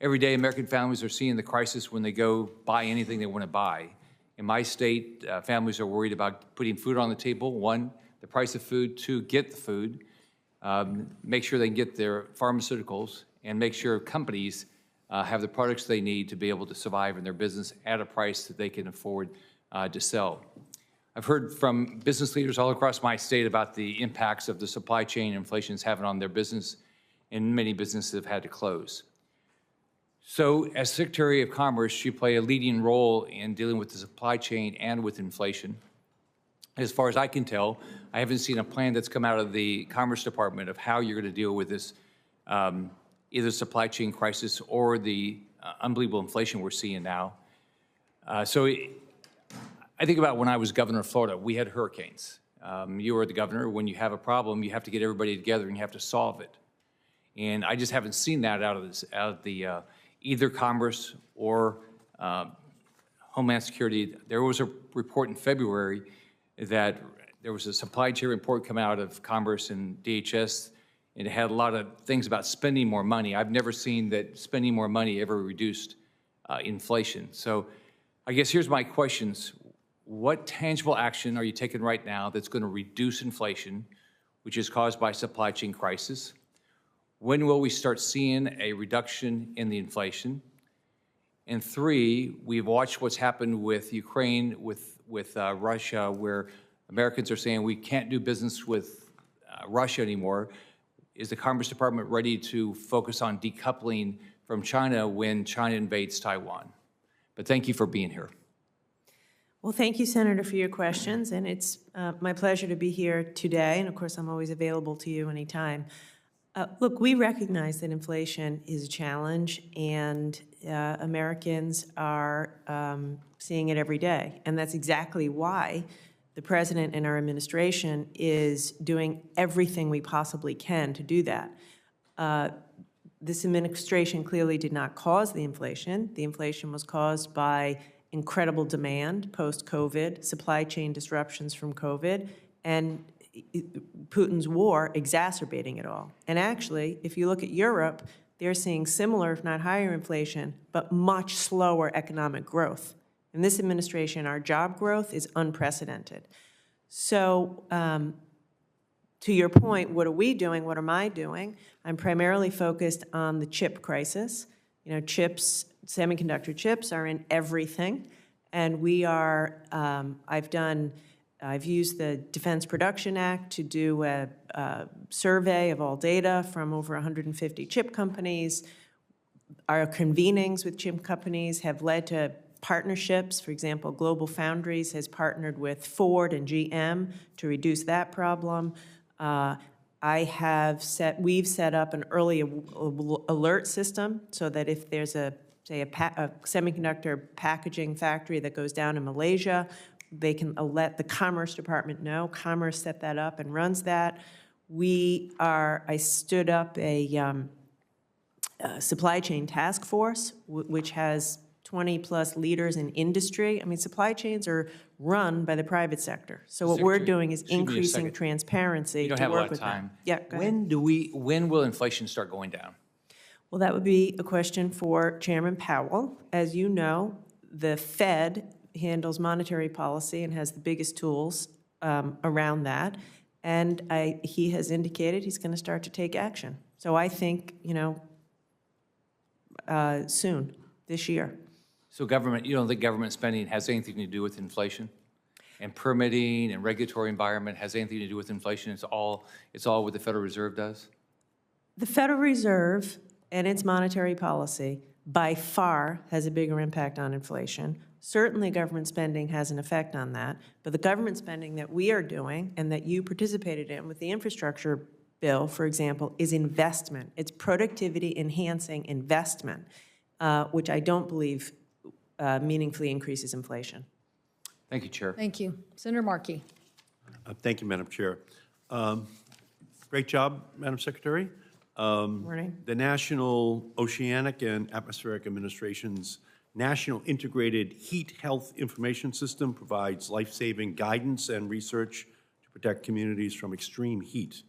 Every day, American families are seeing the crisis when they go buy anything they want to buy. In my state, families are worried about putting food on the table. One, the price of food. Two, get the food. Make sure they can get their pharmaceuticals, and make sure companies have the products they need to be able to survive in their business at a price that they can afford to sell. I've heard from business leaders all across my state about the impacts of the supply chain inflation is having on their business, and many businesses have had to close. So as Secretary of Commerce, you play a leading role in dealing with the supply chain and with inflation. As far as I can tell, I haven't seen a plan that's come out of the Commerce Department of how you're going to deal with this either supply chain crisis or the unbelievable inflation we're seeing now. I think about when I was governor of Florida, we had hurricanes. You were the governor. When you have a problem, you have to get everybody together and you have to solve it. And I just haven't seen that out of the either Commerce or Homeland Security. There was a report in February that there was a supply chain report come out of Commerce and DHS, and it had a lot of things about spending more money. I've never seen that spending more money ever reduced inflation. So I guess here's my questions. What tangible action are you taking right now that's going to reduce inflation, which is caused by supply chain crisis? When will we start seeing a reduction in the inflation? And three, we've watched what's happened with Ukraine, with Russia, where Americans are saying we can't do business with Russia anymore. Is the Commerce Department ready to focus on decoupling from China when China invades Taiwan? But thank you for being here. Well, thank you, Senator, for your questions, and it's my pleasure to be here today, and of course, I'm always available to you anytime. Look, we recognize that inflation is a challenge, and Americans are seeing it every day, and that's exactly why the President and our administration is doing everything we possibly can to do that. This administration clearly did not cause the inflation. The inflation was caused by incredible demand post-COVID, supply chain disruptions from COVID, and Putin's war exacerbating it all. And actually, if you look at Europe, they're seeing similar, if not higher inflation, but much slower economic growth. In this administration, our job growth is unprecedented. So to your point, what are we doing? What am I doing? I'm primarily focused on the chip crisis. You know, chips, semiconductor chips are in everything. And we are, I've used the Defense Production Act to do a survey of all data from over 150 chip companies. Our convenings with chip companies have led to partnerships. For example, Global Foundries has partnered with Ford and GM to reduce that problem. We've set up an early alert system so that if there's a semiconductor packaging factory that goes down in Malaysia, they can let the Commerce Department know. Commerce set that up and runs that. I stood up a supply chain task force, which has 20-plus leaders in industry. I mean, supply chains are run by the private sector. So what we're doing is increasing transparency to work with them. Yeah, go ahead. When will inflation start going down? Well, that would be a question for Chairman Powell. As you know, the Fed handles monetary policy and has the biggest tools around that. And he has indicated he's going to start to take action. So I think, soon, this year. So you don't think government spending has anything to do with inflation? And permitting and regulatory environment has anything to do with inflation? It's all what the Federal Reserve does? The Federal Reserve and its monetary policy by far has a bigger impact on inflation. Certainly government spending has an effect on that, but the government spending that we are doing and that you participated in with the infrastructure bill, for example, is investment. It's productivity enhancing investment, which I don't believe meaningfully increases inflation. Thank you, Chair. Thank you. Senator Markey. Thank you, Madam Chair. Great job, Madam Secretary. Morning. The National Oceanic and Atmospheric Administration's National Integrated Heat Health Information System provides life-saving guidance and research to protect communities from extreme heat,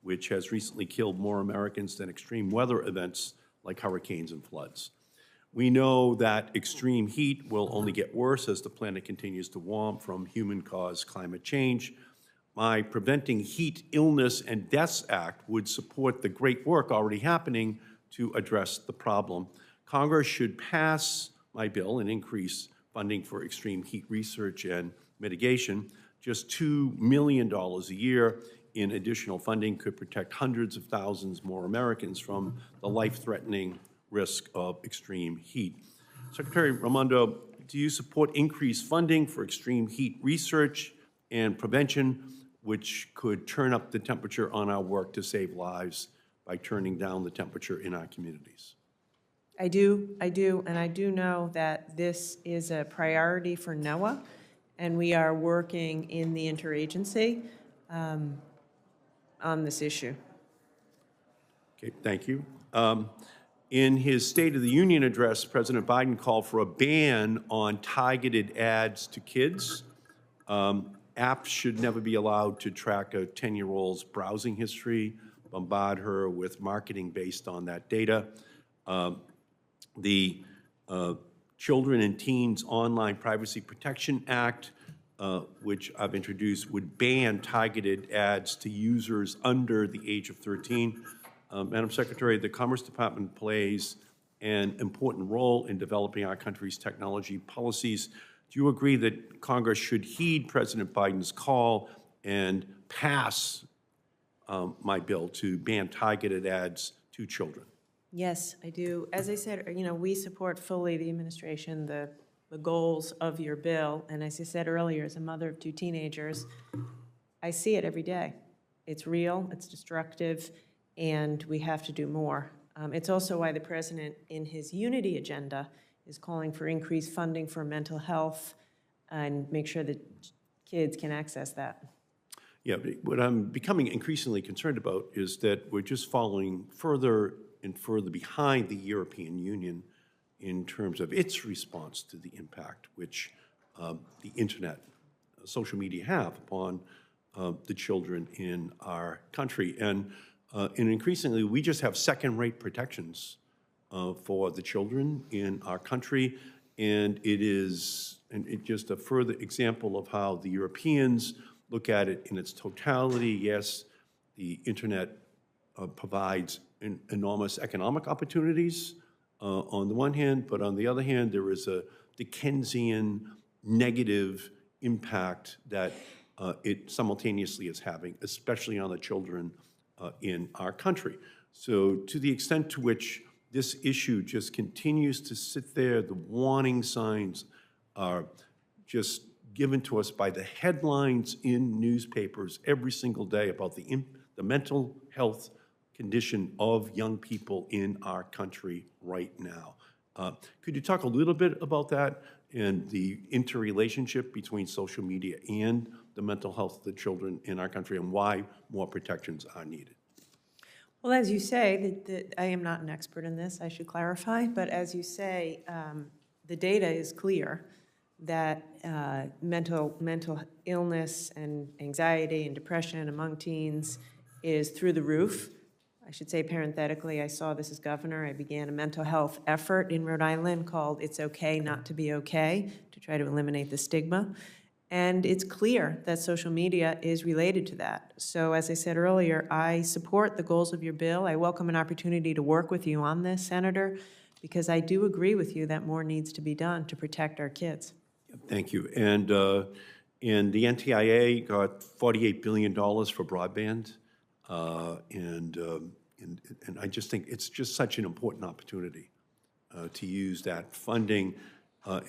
which has recently killed more Americans than extreme weather events like hurricanes and floods. We know that extreme heat will only get worse as the planet continues to warm from human-caused climate change. My Preventing Heat, Illness, and Deaths Act would support the great work already happening to address the problem. Congress should pass my bill and increase funding for extreme heat research and mitigation. Just $2 million a year in additional funding could protect hundreds of thousands more Americans from the life-threatening risk of extreme heat. Secretary Raimondo, do you support increased funding for extreme heat research and prevention, which could turn up the temperature on our work to save lives by turning down the temperature in our communities? I do, and I do know that this is a priority for NOAA, and we are working in the interagency on this issue. Okay, thank you. In his State of the Union address, President Biden called for a ban on targeted ads to kids. Apps should never be allowed to track a 10-year-old's browsing history, bombard her with marketing based on that data. The Children and Teens Online Privacy Protection Act, which I've introduced, would ban targeted ads to users under the age of 13. Madam Secretary, the Commerce Department plays an important role in developing our country's technology policies. Do you agree that Congress should heed President Biden's call and pass my bill to ban targeted ads to children? Yes, I do. As I said, we support fully the administration, the goals of your bill. And as I said earlier, as a mother of 2 teenagers, I see it every day. It's real, it's destructive, and we have to do more. It's also why the president, in his unity agenda, is calling for increased funding for mental health and make sure that kids can access that. Yeah, but what I'm becoming increasingly concerned about is that we're just falling further and further behind the European Union in terms of its response to the impact which the internet, social media have upon the children in our country. And increasingly, we just have second-rate protections for the children in our country, and it's just a further example of how the Europeans look at it in its totality. Yes, the internet provides enormous economic opportunities on the one hand, but on the other hand, there is a Dickensian negative impact that it simultaneously is having, especially on the children in our country. So to the extent to which this issue just continues to sit there, the warning signs are just given to us by the headlines in newspapers every single day about the mental health condition of young people in our country right now. Could you talk a little bit about that and the interrelationship between social media and the mental health of the children in our country and why more protections are needed? Well, as you say, I am not an expert in this, I should clarify, but as you say, the data is clear that mental illness and anxiety and depression among teens is through the roof. I should say parenthetically, I saw this as governor. I began a mental health effort in Rhode Island called It's Okay Not to Be Okay to try to eliminate the stigma. And it's clear that social media is related to that. So as I said earlier, I support the goals of your bill. I welcome an opportunity to work with you on this, Senator, because I do agree with you that more needs to be done to protect our kids. Thank you. And the NTIA got $48 billion for broadband. And I just think it's just such an important opportunity to use that funding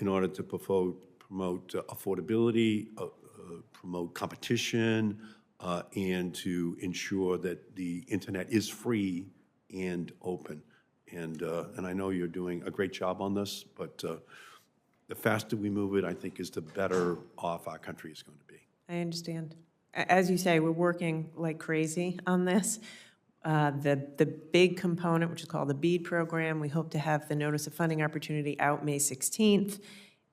in order to promote affordability, promote competition, and to ensure that the internet is free and open. And I know you're doing a great job on this, but the faster we move it, I think, is the better off our country is going to be. I understand. As you say, we're working like crazy on this. The big component, which is called the BEAD program, we hope to have the notice of funding opportunity out May 16th.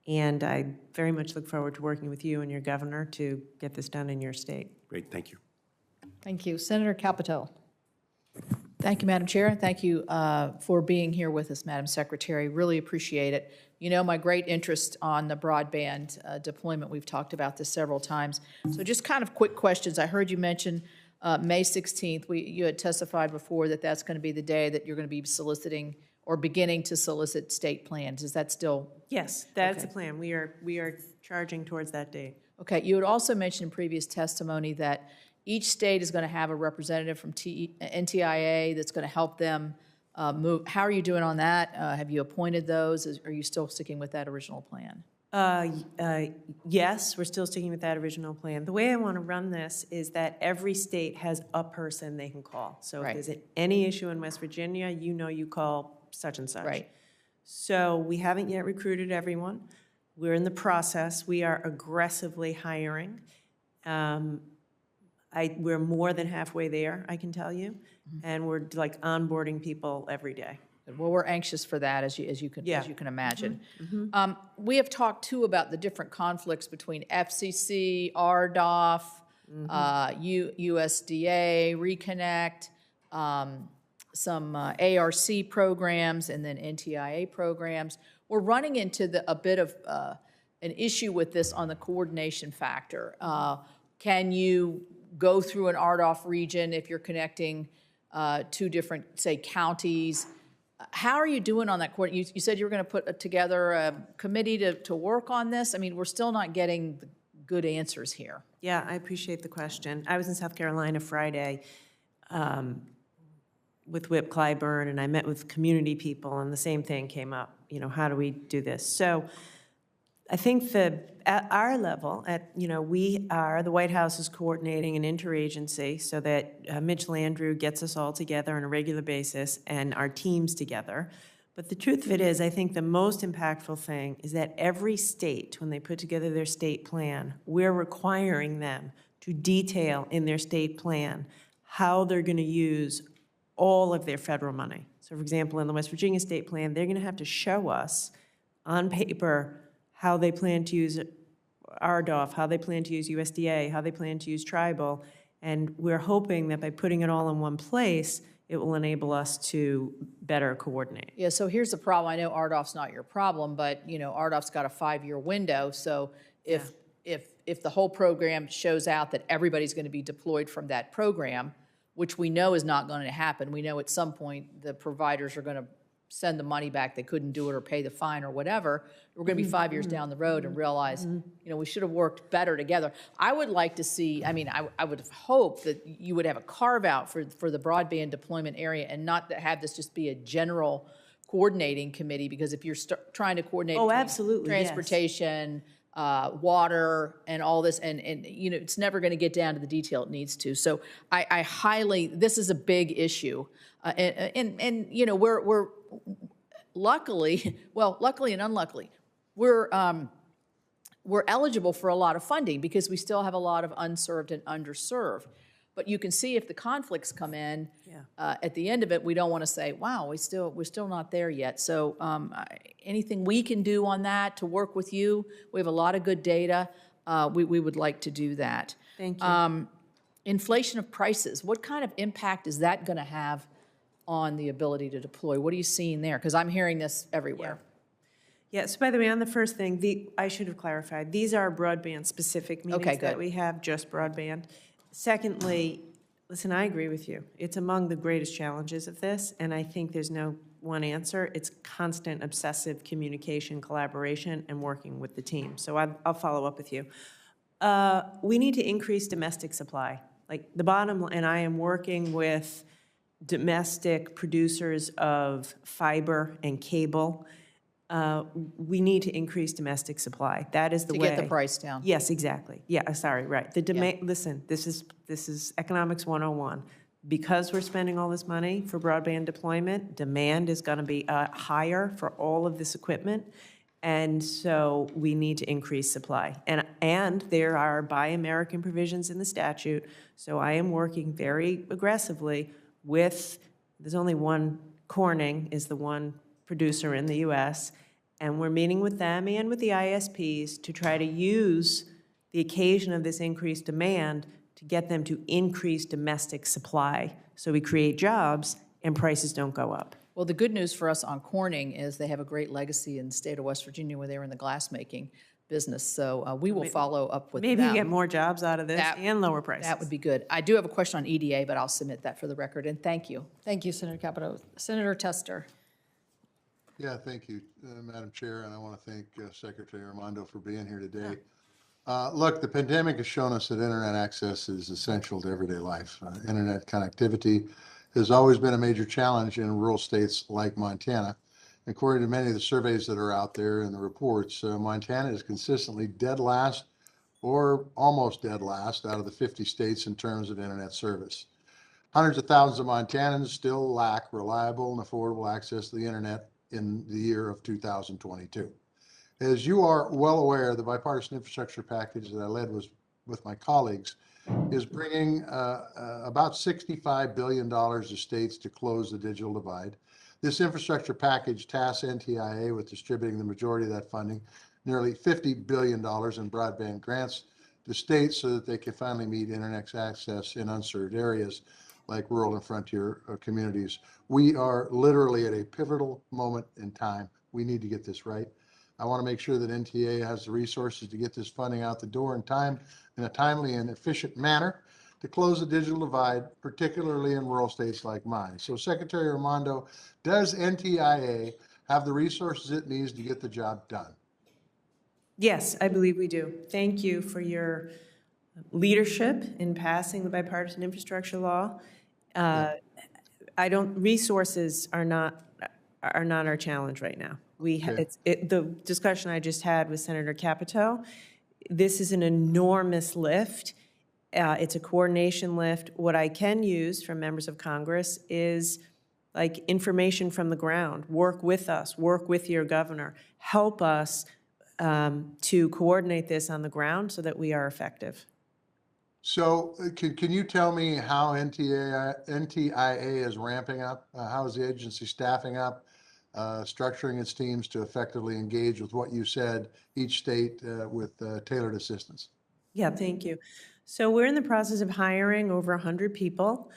And I very much look forward to working with you and your governor to get this done in your state. Great, thank you. Thank you. Senator Capito. Thank you, Madam Chair. Thank you for being here with us, Madam Secretary. Really appreciate it. You know my great interest on the broadband deployment. We've talked about this several times. So just kind of quick questions. I heard you mention May 16th. You had testified before that that's going to be the day that you're going to be soliciting or beginning to solicit state plans. Is that still? Yes, that's the plan. We are charging towards that date. Okay. You had also mentioned in previous testimony that each state is going to have a representative from NTIA that's going to help them move. How are you doing on that? Have you appointed those? Are you still sticking with that original plan? Yes, we're still sticking with that original plan. The way I want to run this is that every state has a person they can call. So Right. if there's any issue in West Virginia, you call such and such. Right. So we haven't yet recruited everyone. We're in the process. We are aggressively hiring. We're more than halfway there, I can tell you, and we're like onboarding people every day. Well, we're anxious for that, as you can imagine. We have talked too about the different conflicts between FCC, RDOF, USDA, Reconnect, some ARC programs, and then NTIA programs. We're running into a bit of an issue with this on the coordination factor. Can you go through an RDOF region if you're connecting two different, say, counties? How are you doing on that coordination? You said you were going to put together a committee to work on this. I mean, we're still not getting the good answers here. Yeah, I appreciate the question. I was in South Carolina Friday with Whip Clyburn, and I met with community people, and the same thing came up. You know, how do we do this? So I think that at our level, the White House is coordinating an interagency so that Mitch Landrieu gets us all together on a regular basis and our teams together. But the truth of it is, I think the most impactful thing is that every state, when they put together their state plan, we're requiring them to detail in their state plan how they're going to use all of their federal money. So, for example, in the West Virginia state plan, they're going to have to show us on paper how they plan to use RDOF, how they plan to use USDA, how they plan to use tribal, and we're hoping that by putting it all in one place, it will enable us to better coordinate. Yeah, so here's the problem. I know RDOF's not your problem, but, RDOF's got a 5-year window, so if the whole program shows out that everybody's going to be deployed from that program, which we know is not going to happen, we know at some point the providers are going to send the money back, they couldn't do it or pay the fine or whatever, we're going to be 5 years down the road and realize, we should have worked better together. I would like to see, I would hope that you would have a carve-out for the broadband deployment area and not have this just be a general coordinating committee, because if you're trying to coordinate absolutely, transportation, water, and all this, and it's never going to get down to the detail it needs to. So I highly, this is a big issue, and we're luckily and unluckily, we're eligible for a lot of funding because we still have a lot of unserved and underserved. But you can see if the conflicts come in, at the end of it, we don't want to say, wow, we're still not there yet. So anything we can do on that to work with you, we have a lot of good data. We would like to do that. Thank you. Inflation of prices, what kind of impact is that going to have on the ability to deploy? What are you seeing there? Because I'm hearing this everywhere. Yes, by the way, on the first thing, I should have clarified, these are broadband-specific meetings that we have, just broadband. Secondly, listen, I agree with you. It's among the greatest challenges of this, and I think there's no one answer. It's constant, obsessive communication, collaboration, and working with the team. So I'll follow up with you. We need to increase domestic supply. Like the bottom, and I am working with domestic producers of fiber and cable. We need to increase domestic supply. That is the way. To get the price down. Yes, exactly. Yeah, sorry, right. The demand. Listen, this is economics 101. Because we're spending all this money for broadband deployment, demand is going to be higher for all of this equipment, and so we need to increase supply. And there are Buy American provisions in the statute. So I am working very aggressively with. There's only one. Corning is the one producer in the U.S., And we're meeting with them and with the ISPs to try to use the occasion of this increased demand to get them to increase domestic supply so we create jobs and prices don't go up. Well, the good news for us on Corning is they have a great legacy in the state of West Virginia where they were in the glassmaking business. So we will follow up with Maybe them. you get more jobs out of this That- and lower prices. That would be good. I do have a question on EDA, but I'll submit that for the record, and thank you. Thank you, Senator Capito. Senator Tester. Yeah, thank you, Madam Chair, and I want to thank Secretary Raimondo for being here today. Look, the pandemic has shown us that internet access is essential to everyday life. Internet connectivity has always been a major challenge in rural states like Montana. According to many of the surveys that are out there and the reports, Montana is consistently dead last or almost dead last out of the 50 states in terms of internet service. Hundreds of thousands of Montanans still lack reliable and affordable access to the internet in the year of 2022. As you are well aware, the bipartisan infrastructure package that I led with my colleagues is bringing about $65 billion to states to close the digital divide. This infrastructure package tasks NTIA with distributing the majority of that funding, nearly $50 billion in broadband grants to states so that they can finally meet internet access in unserved areas like rural and frontier communities. We are literally at a pivotal moment in time. We need to get this right. I want to make sure that NTA has the resources to get this funding out the door in time, in a timely and efficient manner to close the digital divide, particularly in rural states like mine. So Secretary Raimondo, does NTIA have the resources it needs to get the job done? Yes, I believe we do. Thank you for your leadership in passing the bipartisan infrastructure law. Resources are not our challenge right now. The discussion I just had with Senator Capito, this is an enormous lift. It's a coordination lift. What I can use from members of Congress is like information from the ground. Work with us, work with your governor, help us to coordinate this on the ground so that we are effective. So can you tell me how NTIA is ramping up? How is the agency staffing up, structuring its teams to effectively engage with what you said, each state with tailored assistance? Yeah, thank you. So we're in the process of hiring over 100 people.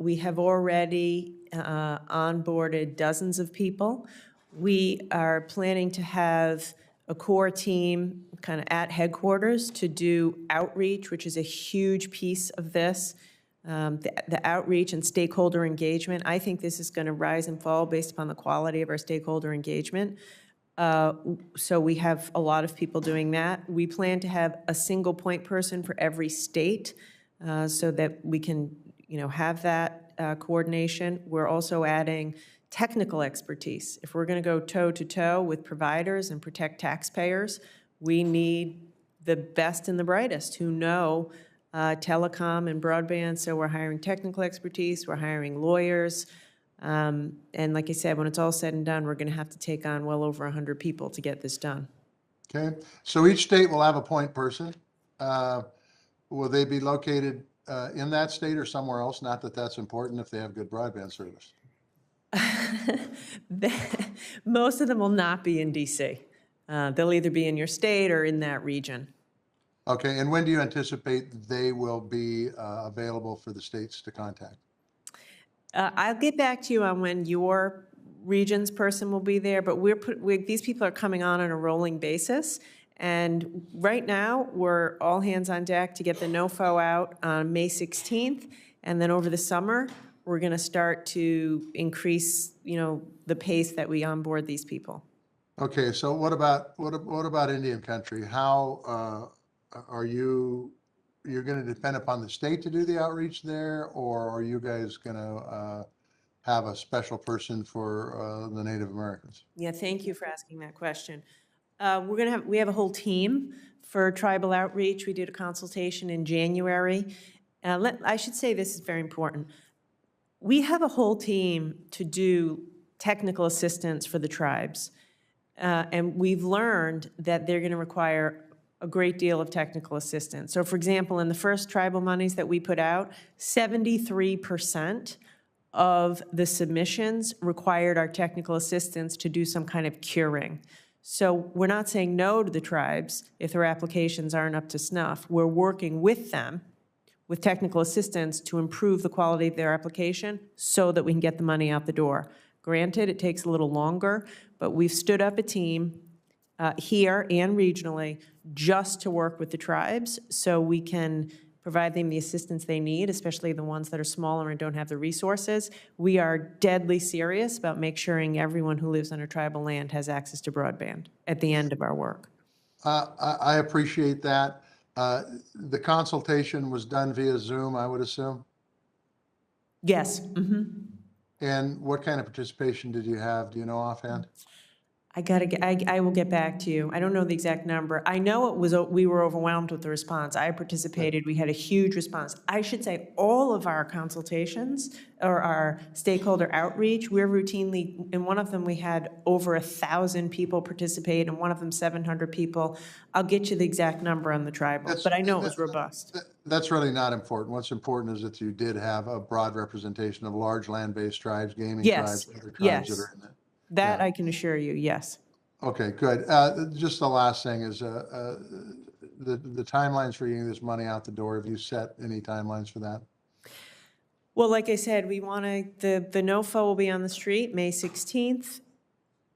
We have already onboarded dozens of people. We are planning to have a core team kind of at headquarters to do outreach, which is a huge piece of this, the outreach and stakeholder engagement. I think this is going to rise and fall based upon the quality of our stakeholder engagement. So we have a lot of people doing that. We plan to have a single point person for every state so that we can, have that coordination. We're also adding technical expertise. If we're going to go toe-to-toe with providers and protect taxpayers, we need the best and the brightest who know telecom and broadband. So we're hiring technical expertise, we're hiring lawyers. And like I said, when it's all said and done, we're going to have to take on well over 100 people to get this done. Okay, so each state will have a point person. Will they be located in that state or somewhere else? Not that that's important if they have good broadband service. Most of them will not be in DC. They'll either be in your state or in that region. Okay, and when do you anticipate they will be available for the states to contact? I'll get back to you on when your region's person will be there, but these people are coming on a rolling basis. And right now, we're all hands on deck to get the NOFO out on May 16th. And then over the summer, we're going to start to increase, the pace that we onboard these people. Okay, so what about Indian country? How are you're going to depend upon the state to do the outreach there, or are you guys going to have a special person for the Native Americans? Yeah, thank you for asking that question. We have a whole team for tribal outreach. We did a consultation in January. I should say this is very important. We have a whole team to do technical assistance for the tribes. And we've learned that they're going to require a great deal of technical assistance. So for example, in the first tribal monies that we put out, 73% of the submissions required our technical assistants to do some kind of curing. So we're not saying no to the tribes if their applications aren't up to snuff. We're working with them, with technical assistance, to improve the quality of their application so that we can get the money out the door. Granted, it takes a little longer, but we've stood up a team here and regionally just to work with the tribes so we can provide them the assistance they need, especially the ones that are smaller and don't have the resources. We are deadly serious about making sure everyone who lives on tribal land has access to broadband at the end of our work. I appreciate that. The consultation was done via Zoom, I would assume? Yes. And what kind of participation did you have? Do you know offhand? I will get back to you. I don't know the exact number. I know we were overwhelmed with the response. I participated. We had a huge response. I should say all of our consultations or our stakeholder outreach, we're routinely, in one of them we had over 1,000 people participate, and one of them 700 people. I'll get you the exact number on the tribal, but I know it was robust. That's really not important. What's important is that you did have a broad representation of large land-based tribes, gaming tribes, other tribes that are in there. That I can assure you, yes. Okay, good. Just the last thing is the timelines for getting this money out the door. Have you set any timelines for that? Well, like I said, we want to, the NOFA will be on the street May 16th.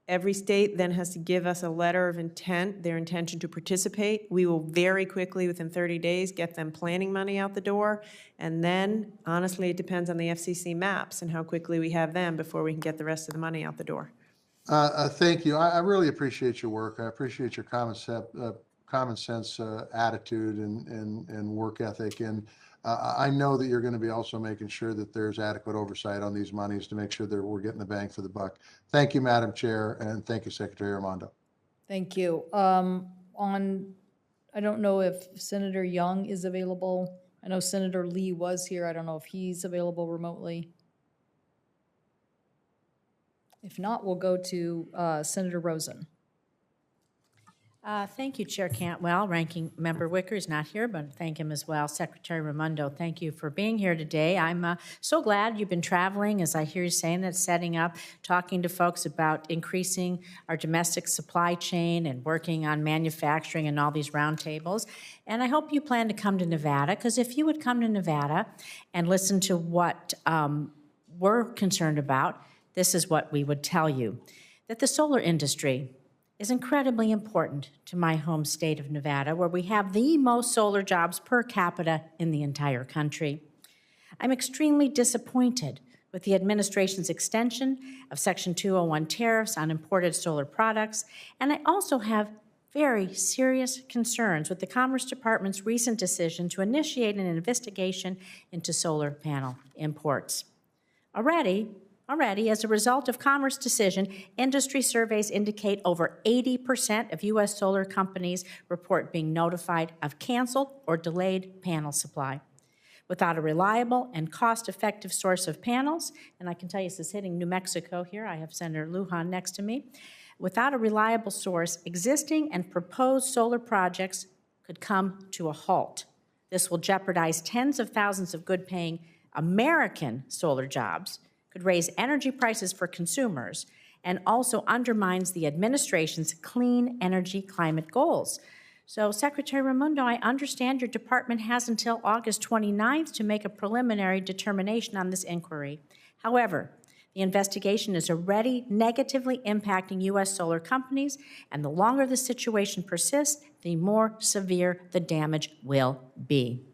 Every state then has to give us a letter of intent, their intention to participate. We will very quickly, within 30 days, get them planning money out the door. And then, honestly, it depends on the FCC maps and how quickly we have them before we can get the rest of the money out the door. Thank you. I really appreciate your work. I appreciate your common sense attitude and work ethic. And I know that you're going to be also making sure that there's adequate oversight on these monies to make sure that we're getting the bang for the buck. Thank you, Madam Chair, and thank you, Secretary Raimondo. Thank you. I don't know if Senator Young is available. I know Senator Lee was here. I don't know if he's available remotely. If not, we'll go to Senator Rosen. Thank you, Chair Cantwell. Ranking Member Wicker is not here, but thank him as well. Secretary Raimondo, thank you for being here today. I'm so glad you've been traveling, as I hear you saying that, setting up, talking to folks about increasing our domestic supply chain and working on manufacturing and all these roundtables. And I hope you plan to come to Nevada, because if you would come to Nevada and listen to what we're concerned about, this is what we would tell you, that the solar industry is incredibly important to my home state of Nevada, where we have the most solar jobs per capita in the entire country. I'm extremely disappointed with the administration's extension of Section 201 tariffs on imported solar products, and I also have very serious concerns with the Commerce Department's recent decision to initiate an investigation into solar panel imports. Already, as a result of Commerce decision, industry surveys indicate over 80% of U.S. solar companies report being notified of canceled or delayed panel supply. Without a reliable and cost-effective source of panels, and I can tell you this is hitting New Mexico here, I have Senator Lujan next to me, without a reliable source, existing and proposed solar projects could come to a halt. This will jeopardize tens of thousands of good-paying American solar jobs, could raise energy prices for consumers, and also undermines the administration's clean energy climate goals. So, Secretary Raimondo, I understand your department has until August 29th to make a preliminary determination on this inquiry. However, the investigation is already negatively impacting U.S. solar companies, and the longer the situation persists, the more severe the damage will be.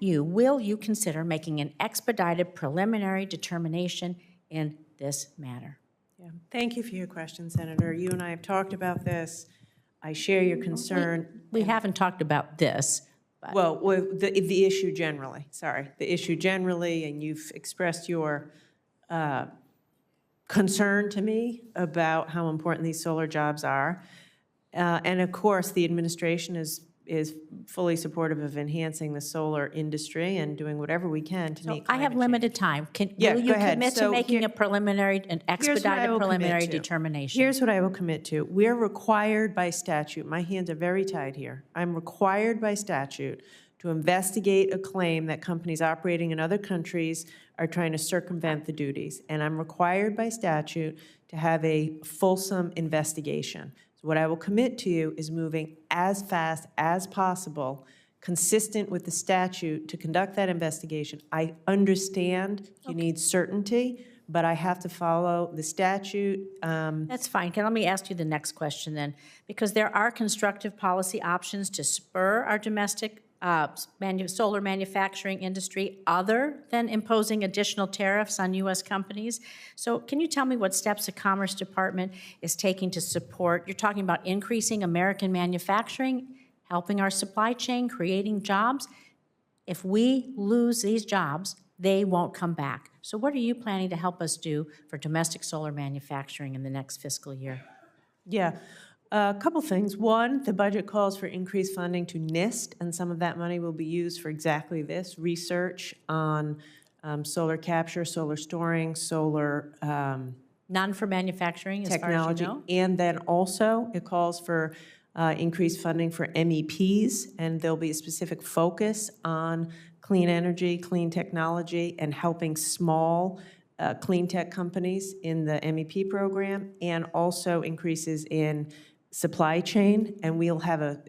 Will you consider making an expedited preliminary determination in this matter? Yeah. Thank you for your question, Senator. You and I have talked about this. I share your concern. We haven't talked about this. But. Well, the issue generally, the issue generally, and you've expressed your concern to me about how important these solar jobs are. And of course, the administration is fully supportive of enhancing the solar industry and doing whatever we can to meet climate I have limited time. Will you commit to making a preliminary, an expedited preliminary determination? Here's what I will commit to. We're required by statute, my hands are very tied here. I'm required by statute to investigate a claim that companies operating in other countries are trying to circumvent the duties. And I'm required by statute to have a fulsome investigation. So what I will commit to you is moving as fast as possible, consistent with the statute, to conduct that investigation. I understand you need certainty, but I have to follow the statute. That's fine. Let me ask you the next question then, because there are constructive policy options to spur our domestic solar manufacturing industry other than imposing additional tariffs on U.S. companies. So can you tell me what steps the Commerce Department is taking to support? You're talking about increasing American manufacturing, helping our supply chain, creating jobs. If we lose these jobs, they won't come back. So what are you planning to help us do for domestic solar manufacturing in the next fiscal year? Yeah, a couple things. One, the budget calls for increased funding to NIST, and some of that money will be used for exactly this, research on solar capture, solar storing, solar None for manufacturing, as far as you know? And then also, it calls for increased funding for MEPs, and there'll be a specific focus on clean energy, clean technology, and helping small clean tech companies in the MEP program, and also increases in supply chain. And we'll have a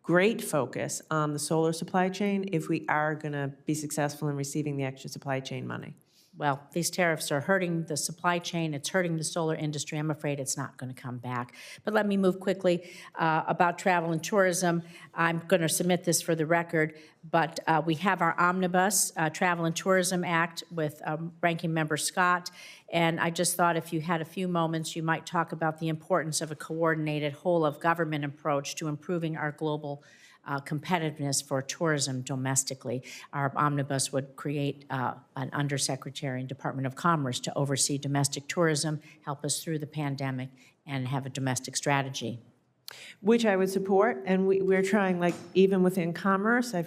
great focus on the solar supply chain if we are going to be successful in receiving the extra supply chain money. Well, these tariffs are hurting the supply chain. It's hurting the solar industry. I'm afraid it's not going to come back. But let me move quickly about travel and tourism. I'm going to submit this for the record, but we have our Omnibus Travel and Tourism Act with Ranking Member Scott. And I just thought if you had a few moments, you might talk about the importance of a coordinated whole-of-government approach to improving our global competitiveness for tourism domestically. Our omnibus would create an undersecretary in Department of Commerce to oversee domestic tourism, help us through the pandemic, and have a domestic strategy. Which I would support, and we're trying, like, even within commerce, I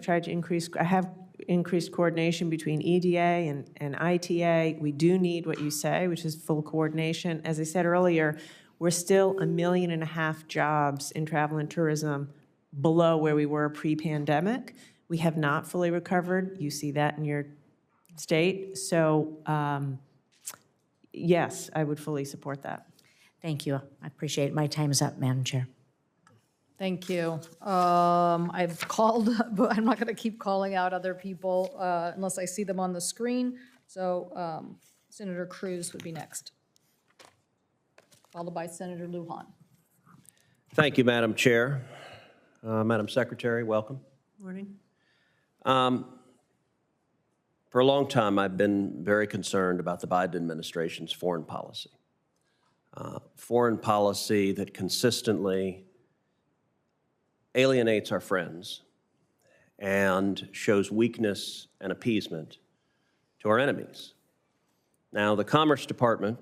have increased coordination between EDA and ITA. We do need what you say, which is full coordination. As I said earlier, we're still 1.5 million jobs in travel and tourism below where we were pre-pandemic. We have not fully recovered. You see that in your state. So, yes, I would fully support that. Thank you. I appreciate it. My time is up, Madam Chair. Thank you. I've called, but I'm not going to keep calling out other people unless I see them on the screen. So Senator Cruz would be next, followed by Senator Lujan. Thank you, Madam Chair. Madam Secretary, welcome. Morning. For a long time, I've been very concerned about the Biden administration's foreign policy. Foreign policy that consistently alienates our friends and shows weakness and appeasement to our enemies. Now, the Commerce Department,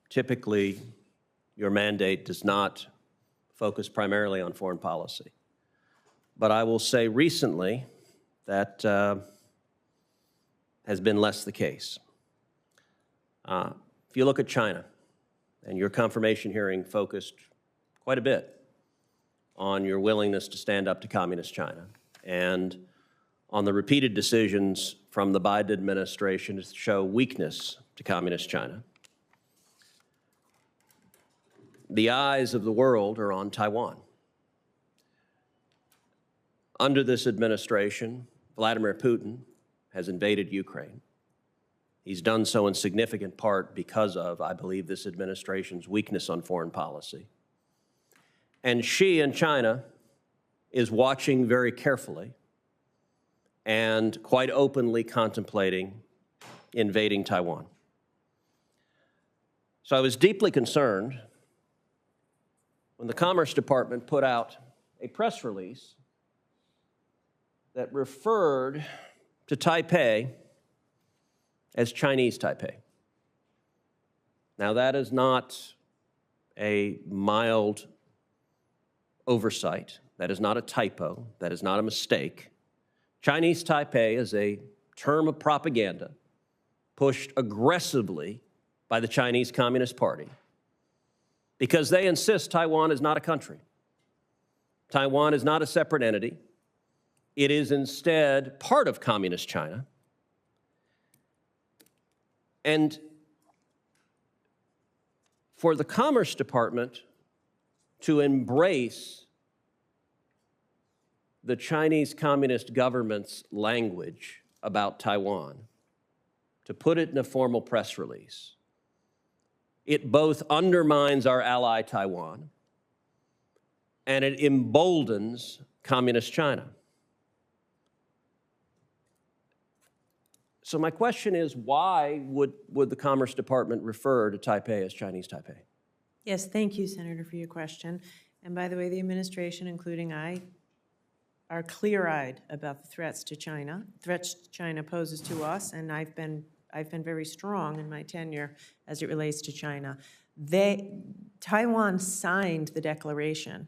typically your mandate does not focus primarily on foreign policy. But I will say recently that has been less the case. If you look at China, and your confirmation hearing focused quite a bit on your willingness to stand up to Communist China and on the repeated decisions from the Biden administration to show weakness to Communist China. The eyes of the world are on Taiwan. Under this administration, Vladimir Putin has invaded Ukraine. He's done so in significant part because of, I believe, this administration's weakness on foreign policy. And Xi in China is watching very carefully and quite openly contemplating invading Taiwan. So I was deeply concerned when the Commerce Department put out a press release that referred to Taipei as Chinese Taipei. Now, that is not a mild oversight. That is not a typo. That is not a mistake. Chinese Taipei is a term of propaganda pushed aggressively by the Chinese Communist Party because they insist Taiwan is not a country. Taiwan is not a separate entity. It is instead part of communist China. And for the Commerce Department to embrace the Chinese Communist government's language about Taiwan, to put it in a formal press release, it both undermines our ally Taiwan and it emboldens communist China. So my question is, why would the Commerce Department refer to Taipei as Chinese Taipei? Yes, thank you, Senator, for your question. And by the way, the administration, including I, are clear-eyed about the threats China poses to us, and I've been very strong in my tenure as it relates to China. Taiwan signed the declaration.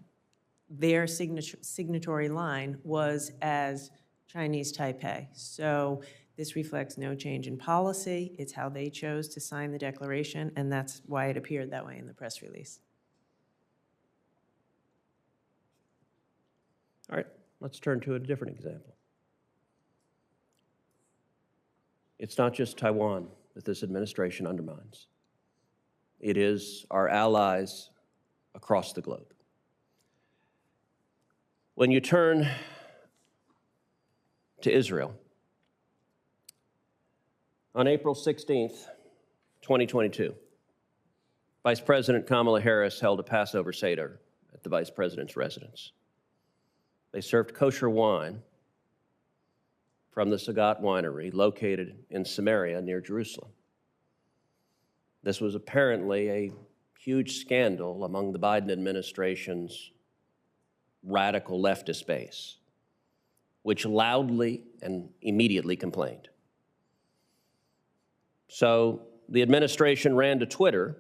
Their signatory line was as Chinese Taipei. So this reflects no change in policy. It's how they chose to sign the declaration, and that's why it appeared that way in the press release. All right, let's turn to a different example. It's not just Taiwan that this administration undermines. It is our allies across the globe. When you turn to Israel, on April 16th, 2022, Vice President Kamala Harris held a Passover Seder at the Vice President's residence. They served kosher wine from the Sagat winery located in Samaria near Jerusalem. This was apparently a huge scandal among the Biden administration's radical leftist base, which loudly and immediately complained. So the administration ran to Twitter,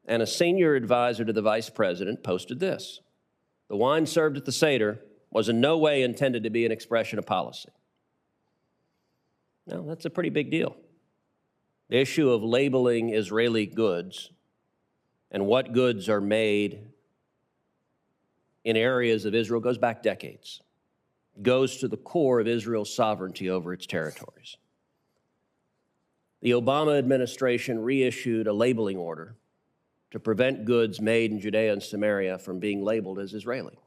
and a senior advisor to the vice president posted this: "The wine served at the Seder was in no way intended to be an expression of policy." Now, that's a pretty big deal. The issue of labeling Israeli goods and what goods are made in areas of Israel goes back decades, goes to the core of Israel's sovereignty over its territories. The Obama administration reissued a labeling order to prevent goods made in Judea and Samaria from being labeled as Israeli.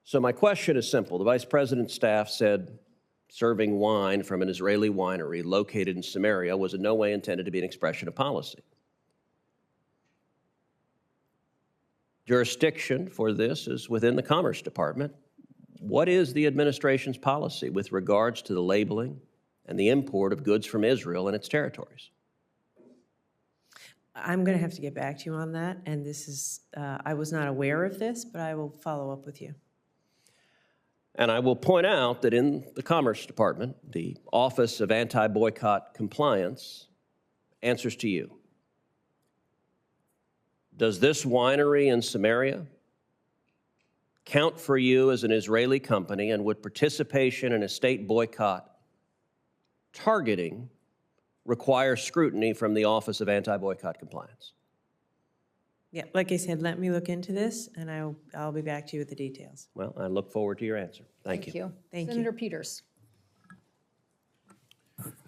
So my question is simple. The vice president's staff said serving wine from an Israeli winery located in Samaria was in no way intended to be an expression of policy. Jurisdiction for this is within the Commerce Department. What is the administration's policy with regards to the labeling and the import of goods from Israel and its territories? I'm going to have to get back to you on that, and this is, I was not aware of this, but I will follow up with you. And I will point out that in the Commerce Department, the Office of Anti-Boycott Compliance answers to you. Does this winery in Samaria count for you as an Israeli company, and would participation in a state boycott targeting require scrutiny from the Office of Anti-Boycott Compliance? Yeah, like I said, let me look into this, and I'll be back to you with the details. Well, I look forward to your answer. Thank you. Thank you. Senator Peters.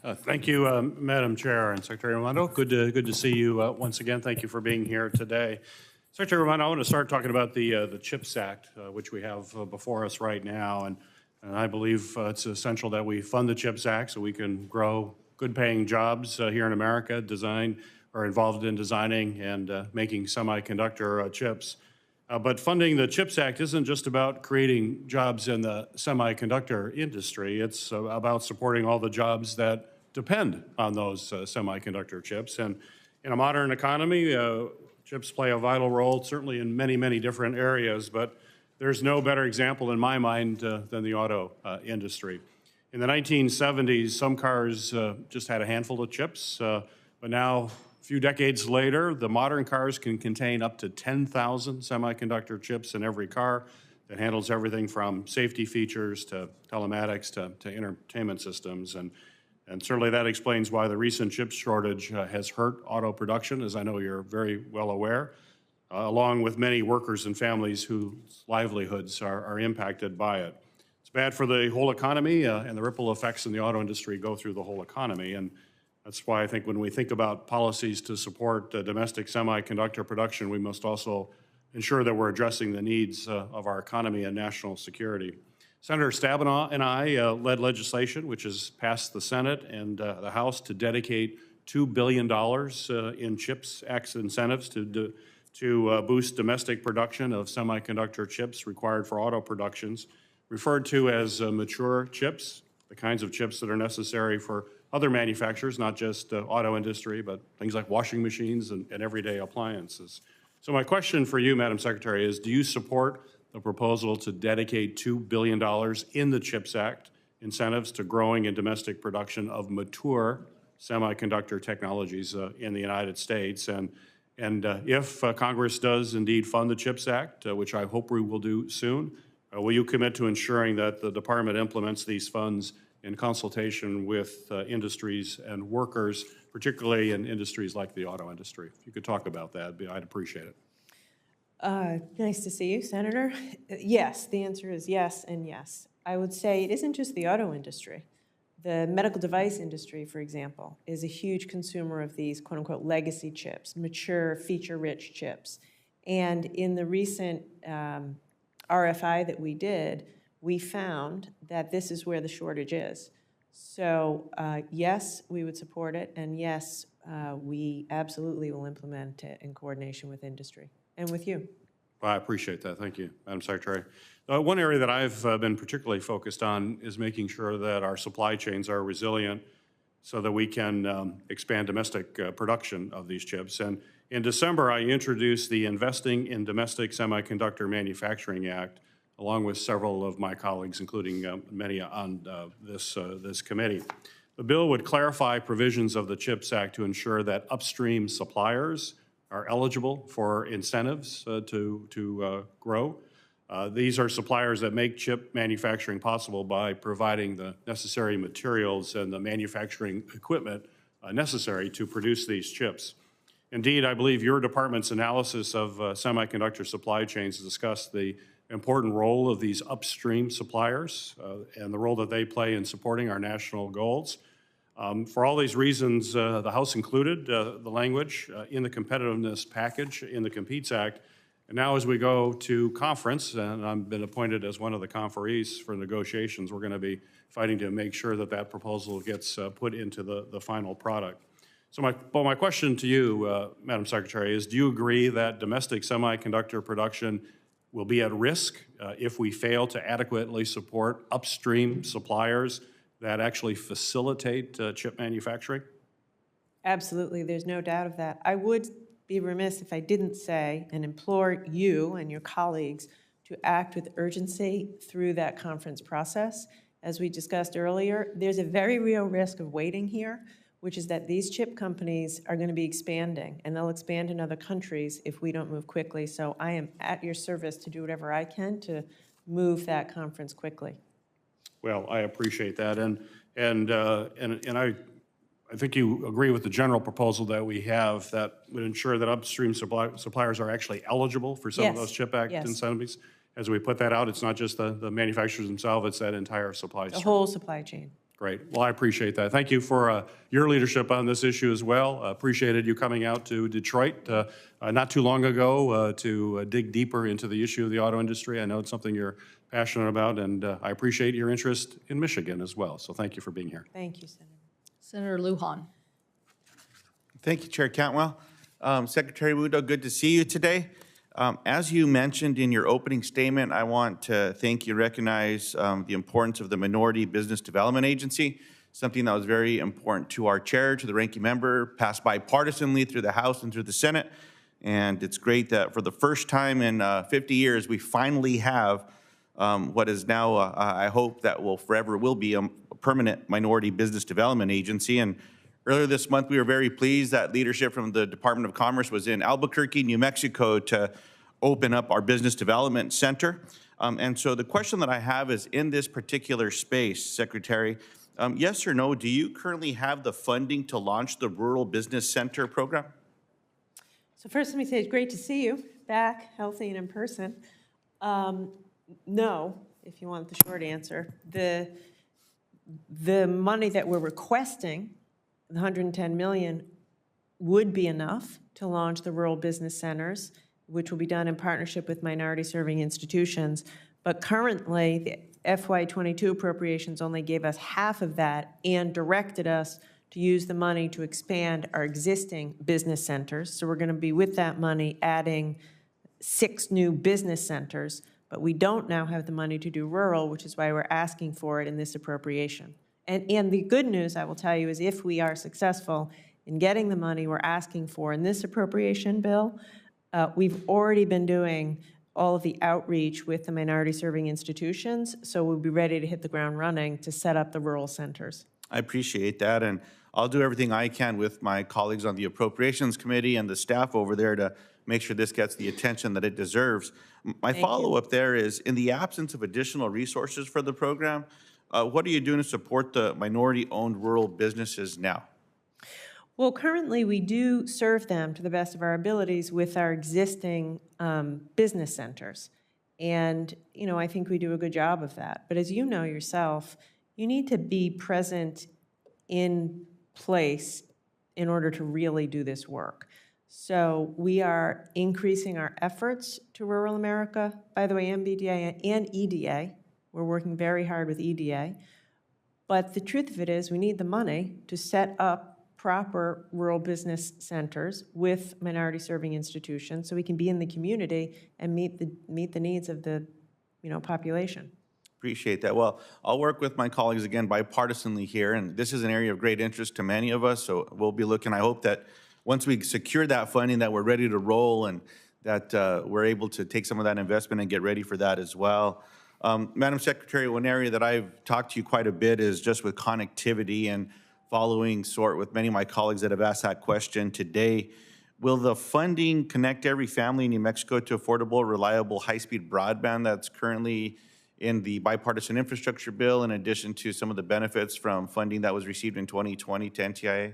Thank you, Madam Chair and Secretary Raimondo. Good to see you once again. Thank you for being here today. Secretary Raimondo, I want to start talking about the CHIPS Act, which we have before us right now, and I believe it's essential that we fund the CHIPS Act so we can grow good-paying jobs here in America, involved in designing and making semiconductor chips. But funding the CHIPS Act isn't just about creating jobs in the semiconductor industry. It's about supporting all the jobs that depend on those semiconductor chips. And in a modern economy, chips play a vital role, certainly in many, many different areas, but there's no better example in my mind than the auto industry. In the 1970s, some cars just had a handful of chips, but now, a few decades later, the modern cars can contain up to 10,000 semiconductor chips in every car that handles everything from safety features to telematics to entertainment systems. And certainly that explains why the recent chip shortage has hurt auto production, as I know you're very well aware. along with many workers and families whose livelihoods are impacted by it. It's bad for the whole economy, and the ripple effects in the auto industry go through the whole economy. And that's why I think when we think about policies to support domestic semiconductor production, we must also ensure that we're addressing the needs of our economy and national security. Senator Stabenow and I led legislation which has passed the Senate and the House to dedicate $2 billion in CHIPS Act incentives to boost domestic production of semiconductor chips required for auto productions, referred to as mature chips, the kinds of chips that are necessary for other manufacturers, not just auto industry, but things like washing machines and everyday appliances. So my question for you, Madam Secretary, is do you support the proposal to dedicate $2 billion in the CHIPS Act incentives to growing and domestic production of mature semiconductor technologies in the United States? And if Congress does indeed fund the CHIPS Act, which I hope we will do soon, will you commit to ensuring that the department implements these funds in consultation with industries and workers, particularly in industries like the auto industry? If you could talk about that, I'd appreciate it. Nice to see you, Senator. Yes, the answer is yes and yes. I would say it isn't just the auto industry. The medical device industry, for example, is a huge consumer of these quote-unquote legacy chips, mature, feature-rich chips. And in the recent RFI that we did, we found that this is where the shortage is. So yes, we would support it, and yes, we absolutely will implement it in coordination with industry and with you. Well, I appreciate that. Thank you, Madam Secretary. One area that I've been particularly focused on is making sure that our supply chains are resilient so that we can expand domestic production of these chips. And in December, I introduced the Investing in Domestic Semiconductor Manufacturing Act, along with several of my colleagues, including many on this committee. The bill would clarify provisions of the CHIPS Act to ensure that upstream suppliers are eligible for incentives to grow. These are suppliers that make chip manufacturing possible by providing the necessary materials and the manufacturing equipment necessary to produce these chips. Indeed, I believe your department's analysis of semiconductor supply chains discussed the important role of these upstream suppliers and the role that they play in supporting our national goals. For all these reasons, the House included the language in the competitiveness package in the Competes Act. And now as we go to conference, and I've been appointed as one of the conferees for negotiations, we're going to be fighting to make sure that that proposal gets put into the final product. So my question to you, Madam Secretary, is do you agree that domestic semiconductor production will be at risk if we fail to adequately support upstream suppliers that actually facilitate chip manufacturing? Absolutely, there's no doubt of that. I would be remiss if I didn't say and implore you and your colleagues to act with urgency through that conference process. As we discussed earlier, there's a very real risk of waiting here, which is that these chip companies are going to be expanding, and they'll expand in other countries if we don't move quickly. So I am at your service to do whatever I can to move that conference quickly. Well, I appreciate that, and I think you agree with the general proposal that we have that would ensure that upstream suppliers are actually eligible for some of those CHIP Act incentives. As we put that out, it's not just the manufacturers themselves, it's that entire supply chain. The whole supply chain. Great. Well, I appreciate that. Thank you for your leadership on this issue as well. Appreciated you coming out to Detroit not too long ago to dig deeper into the issue of the auto industry. I know it's something you're passionate about, and I appreciate your interest in Michigan as well. So thank you for being here. Thank you, Senator. Senator Lujan. Thank you, Chair Cantwell. Secretary Raimondo, good to see you today. As you mentioned in your opening statement, I want to thank you, recognize the importance of the Minority Business Development Agency, something that was very important to our chair, to the ranking member, passed bipartisanly through the House and through the Senate. And it's great that for the first time in 50 years, we finally have what is now, I hope that will be a permanent Minority Business Development Agency. And earlier this month, we were very pleased that leadership from the Department of Commerce was in Albuquerque, New Mexico, to open up our Business Development Center. And so the question that I have is, in this particular space, Secretary, yes or no, do you currently have the funding to launch the Rural Business Center program? So first, let me say it's great to see you. back healthy and in person. No, if you want the short answer. The money that we're requesting, the 110 million, would be enough to launch the rural business centers, which will be done in partnership with minority-serving institutions. But currently, the FY22 appropriations only gave us half of that and directed us to use the money to expand our existing business centers. So we're going to be, with that money, adding 6 new business centers, but we don't now have the money to do rural, which is why we're asking for it in this appropriation. And the good news, I will tell you, is if we are successful in getting the money we're asking for in this appropriation bill, we've already been doing all of the outreach with the minority-serving institutions, so we'll be ready to hit the ground running to set up the rural centers. I appreciate that, and I'll do everything I can with my colleagues on the Appropriations Committee and the staff over there to make sure this gets the attention that it deserves. My follow-up there is, in the absence of additional resources for the program, what are you doing to support the minority-owned rural businesses now? Well, currently, we do serve them to the best of our abilities with our existing business centers. And, you know, I think we do a good job of that. But as you know yourself, you need to be present in place in order to really do this work. So we are increasing our efforts to rural America. By the way, MBDA and EDA, we're working very hard with EDA. But the truth of it is, we need the money to set up proper rural business centers with minority-serving institutions so we can be in the community and meet the needs of the, you know, population. Appreciate that. Well, I'll work with my colleagues again bipartisanly here, and this is an area of great interest to many of us, so we'll be looking. I hope that once we secure that funding, that we're ready to roll and that we're able to take some of that investment and get ready for that as well. Madam Secretary, one area that I've talked to you quite a bit is just with connectivity, and following sort with many of my colleagues that have asked that question today. Will the funding connect every family in New Mexico to affordable, reliable, high-speed broadband that's currently in the bipartisan infrastructure bill, in addition to some of the benefits from funding that was received in 2020 to NTIA?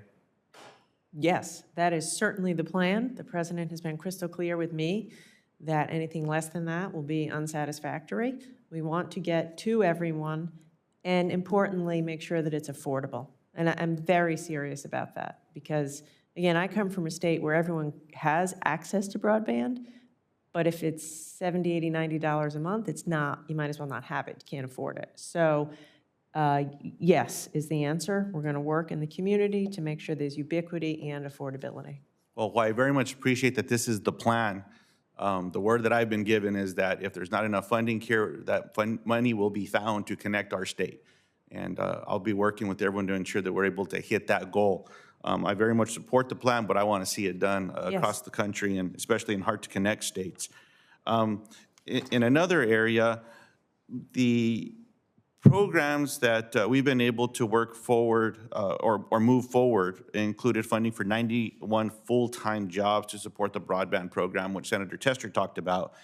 Yes, that is certainly the plan. The president has been crystal clear with me that anything less than that will be unsatisfactory. We want to get to everyone and, importantly, make sure that it's affordable. And I'm very serious about that because, again, I come from a state where everyone has access to broadband, but if it's $70, $80, $90 a month, it's not, you might as well not have it. You can't afford it. So yes is the answer. We're going to work in the community to make sure there's ubiquity and affordability. Well, I very much appreciate that this is the plan. The word that I've been given is that if there's not enough funding here, that money will be found to connect our state. And I'll be working with everyone to ensure that we're able to hit that goal. I very much support the plan, but I want to see it done across the country, and especially in hard-to-connect states. In another area, the programs that we've been able to work forward or move forward included funding for 91 full-time jobs to support the broadband program, which Senator Tester talked about.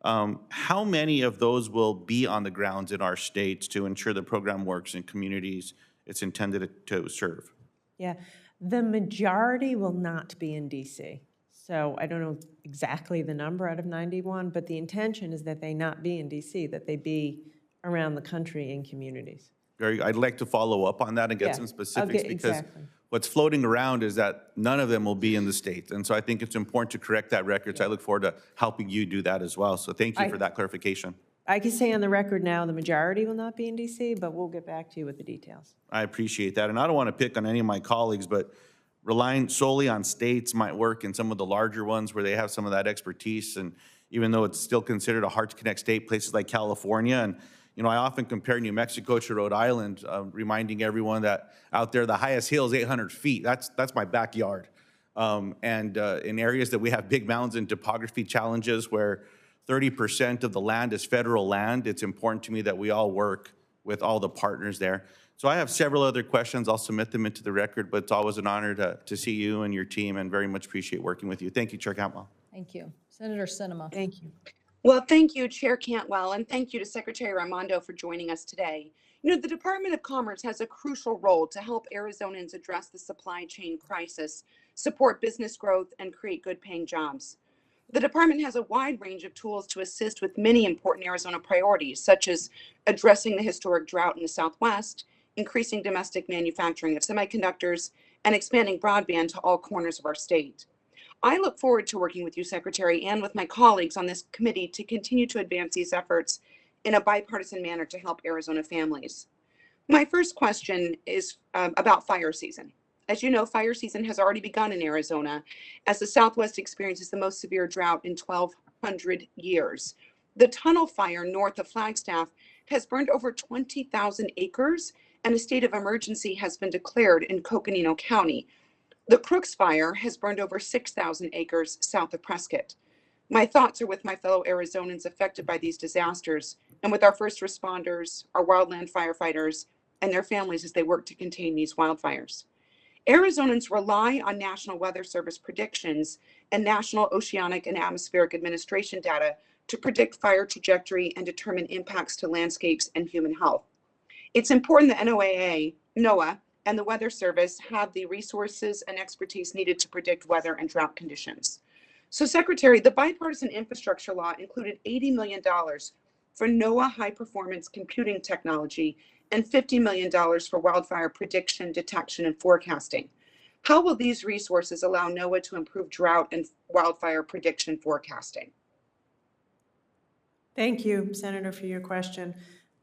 How many of those will be on the grounds in our states to ensure the program works in communities it's intended to serve? Yeah, the majority will not be in DC. So I don't know exactly the number out of 91, but the intention is that they not be in DC, that they be around the country in communities. I'd like to follow up on that and get some specifics because what's floating around is that none of them will be in the state. And so I think it's important to correct that record. So I look forward to helping you do that as well. So thank you for that clarification. I can say on the record now the majority will not be in DC, but we'll get back to you with the details. I appreciate that. And I don't want to pick on any of my colleagues, but relying solely on states might work in some of the larger ones where they have some of that expertise. And even though it's still considered a hard-to-connect state, places like California, and you know, I often compare New Mexico to Rhode Island, reminding everyone that out there, the highest hill is 800 feet. That's my backyard. And in areas that we have big mountains and topography challenges where 30% of the land is federal land, it's important to me that we all work with all the partners there. So I have several other questions. I'll submit them into the record, but it's always an honor to see you and your team, and very much appreciate working with you. Thank you, Chair Cantwell. Thank you. Senator Sinema. Thank you. Well, thank you, Chair Cantwell, and thank you to Secretary Raimondo for joining us today. You know, the Department of Commerce has a crucial role to help Arizonans address the supply chain crisis, support business growth, and create good-paying jobs. The department has a wide range of tools to assist with many important Arizona priorities, such as addressing the historic drought in the Southwest, increasing domestic manufacturing of semiconductors, and expanding broadband to all corners of our state. I look forward to working with you, Secretary, and with my colleagues on this committee to continue to advance these efforts in a bipartisan manner to help Arizona families. My first question is about fire season. As you know, fire season has already begun in Arizona as the Southwest experiences the most severe drought in 1,200 years. The tunnel fire north of Flagstaff has burned over 20,000 acres, and a state of emergency has been declared in Coconino County. The Cruz fire has burned over 6,000 acres south of Prescott. My thoughts are with my fellow Arizonans affected by these disasters and with our first responders, our wildland firefighters, and their families as they work to contain these wildfires. Arizonans rely on National Weather Service predictions and National Oceanic and Atmospheric Administration data to predict fire trajectory and determine impacts to landscapes and human health. It's important that NOAA, and the Weather Service have the resources and expertise needed to predict weather and drought conditions. So, Secretary, the bipartisan infrastructure law included $80 million for NOAA high-performance computing technology and $50 million for wildfire prediction, detection, and forecasting. How will these resources allow NOAA to improve drought and wildfire prediction forecasting? Thank you, Senator, for your question.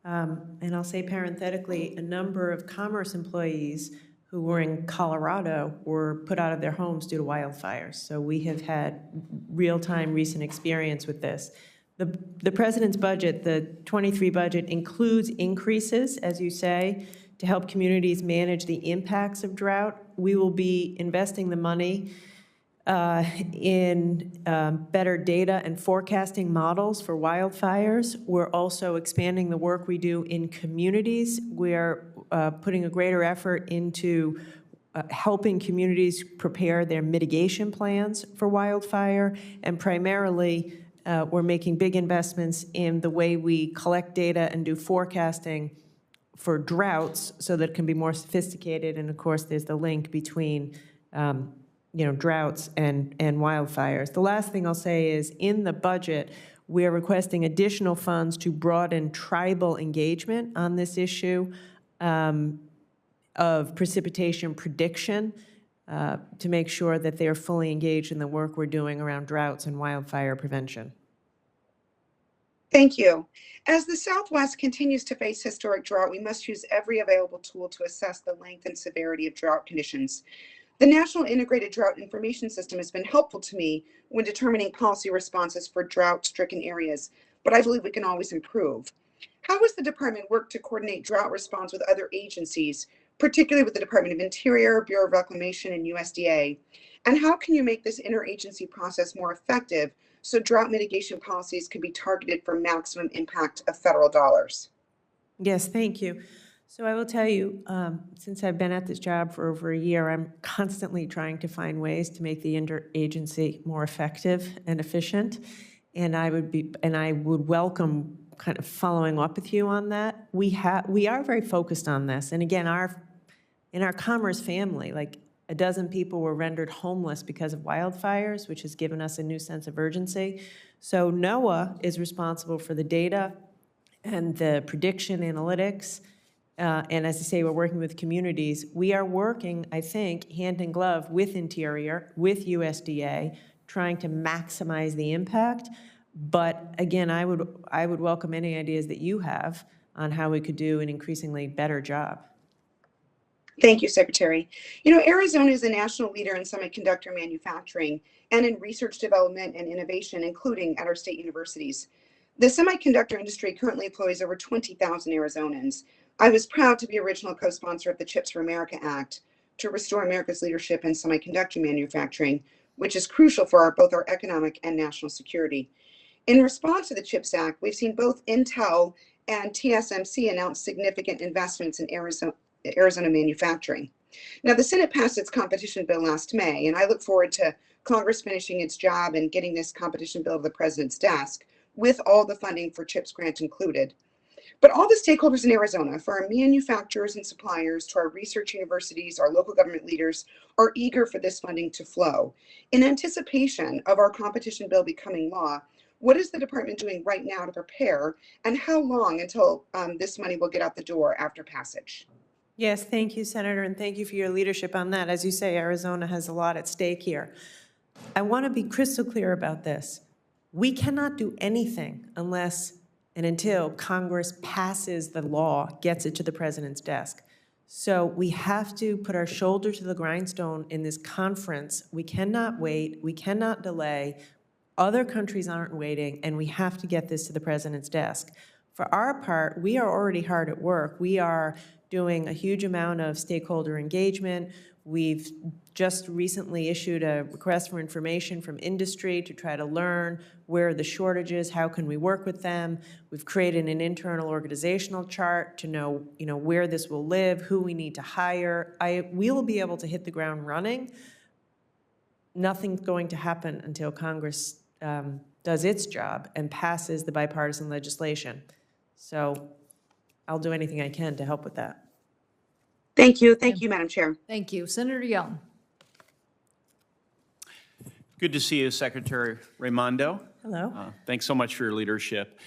And I'll say parenthetically, a number of Commerce employees who were in Colorado were put out of their homes due to wildfires. So we have had real-time recent experience with this. The President's budget, the 23 budget, includes increases, as you say, to help communities manage the impacts of drought. We will be investing the money in better data and forecasting models for wildfires. We're also expanding the work we do in communities. We're putting a greater effort into helping communities prepare their mitigation plans for wildfire, and primarily we're making big investments in the way we collect data and do forecasting for droughts so that it can be more sophisticated. And of course, there's the link between droughts and wildfires. The last thing I'll say is in the budget, we are requesting additional funds to broaden tribal engagement on this issue of precipitation prediction to make sure that they are fully engaged in the work we're doing around droughts and wildfire prevention. Thank you. As the Southwest continues to face historic drought, we must use every available tool to assess the length and severity of drought conditions. The National Integrated Drought Information System has been helpful to me when determining policy responses for drought-stricken areas, but I believe we can always improve. How has the department worked to coordinate drought response with other agencies, particularly with the Department of Interior, Bureau of Reclamation, and USDA? And how can you make this interagency process more effective so drought mitigation policies can be targeted for maximum impact of federal dollars? Yes, thank you. So I will tell you, since I've been at this job for over a year, I'm constantly trying to find ways to make the interagency more effective and efficient. And I would welcome kind of following up with you on that. We are very focused on this. And again, in our Commerce family, like a dozen people were rendered homeless because of wildfires, which has given us a new sense of urgency. So NOAA is responsible for the data and the prediction analytics. And as I say, we're working with communities. We are working, I think, hand in glove with Interior, with USDA, trying to maximize the impact. But again, I would welcome any ideas that you have on how we could do an increasingly better job. Thank you, Secretary. You know, Arizona is a national leader in semiconductor manufacturing and in research development and innovation, including at our state universities. The semiconductor industry currently employs over 20,000 Arizonans. I was proud to be original co-sponsor of the Chips for America Act to restore America's leadership in semiconductor manufacturing, which is crucial for both our economic and national security. In response to the CHIPS Act, we've seen both Intel and TSMC announce significant investments in Arizona manufacturing. Now, the Senate passed its competition bill last May, and I look forward to Congress finishing its job and getting this competition bill to the president's desk with all the funding for CHIPS grant included. But all the stakeholders in Arizona, from our manufacturers and suppliers to our research universities, our local government leaders, are eager for this funding to flow. In anticipation of our competition bill becoming law, what is the department doing right now to prepare, and how long until this money will get out the door after passage? Yes, thank you, Senator, and thank you for your leadership on that. As you say, Arizona has a lot at stake here. I want to be crystal clear about this. We cannot do anything unless and until Congress passes the law, gets it to the president's desk. So we have to put our shoulder to the grindstone in this conference. We cannot wait. We cannot delay. Other countries aren't waiting, and we have to get this to the president's desk. For our part, we are already hard at work. We are doing a huge amount of stakeholder engagement. We've just recently issued a request for information from industry to try to learn where are the shortages, how can we work with them. We've created an internal organizational chart to know, where this will live, who we need to hire. We will be able to hit the ground running. Nothing's going to happen until Congress does its job and passes the bipartisan legislation. So I'll do anything I can to help with that. Thank you. Thank you, Madam Chair. Thank you. Senator Young. Good to see you, Secretary Raimondo. Hello. Thanks so much for your leadership.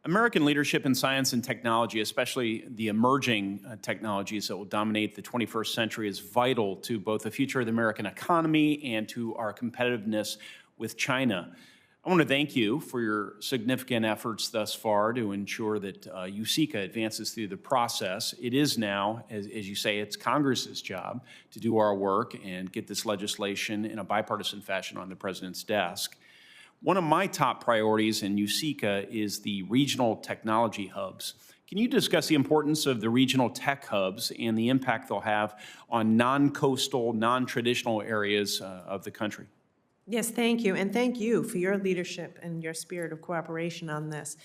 American leadership in science and technology, especially the emerging technologies that will dominate the 21st century, is vital to both the future of the American economy and to our competitiveness with China. I want to thank you for your significant efforts thus far to ensure that USICA advances through the process. It is now, as you say, it's Congress's job to do our work and get this legislation in a bipartisan fashion on the president's desk. One of my top priorities in USICA is the regional technology hubs. Can you discuss the importance of the regional tech hubs and the impact they'll have on non-coastal, non-traditional areas of the country? Yes, thank you. And thank you for your leadership and your spirit of cooperation on this.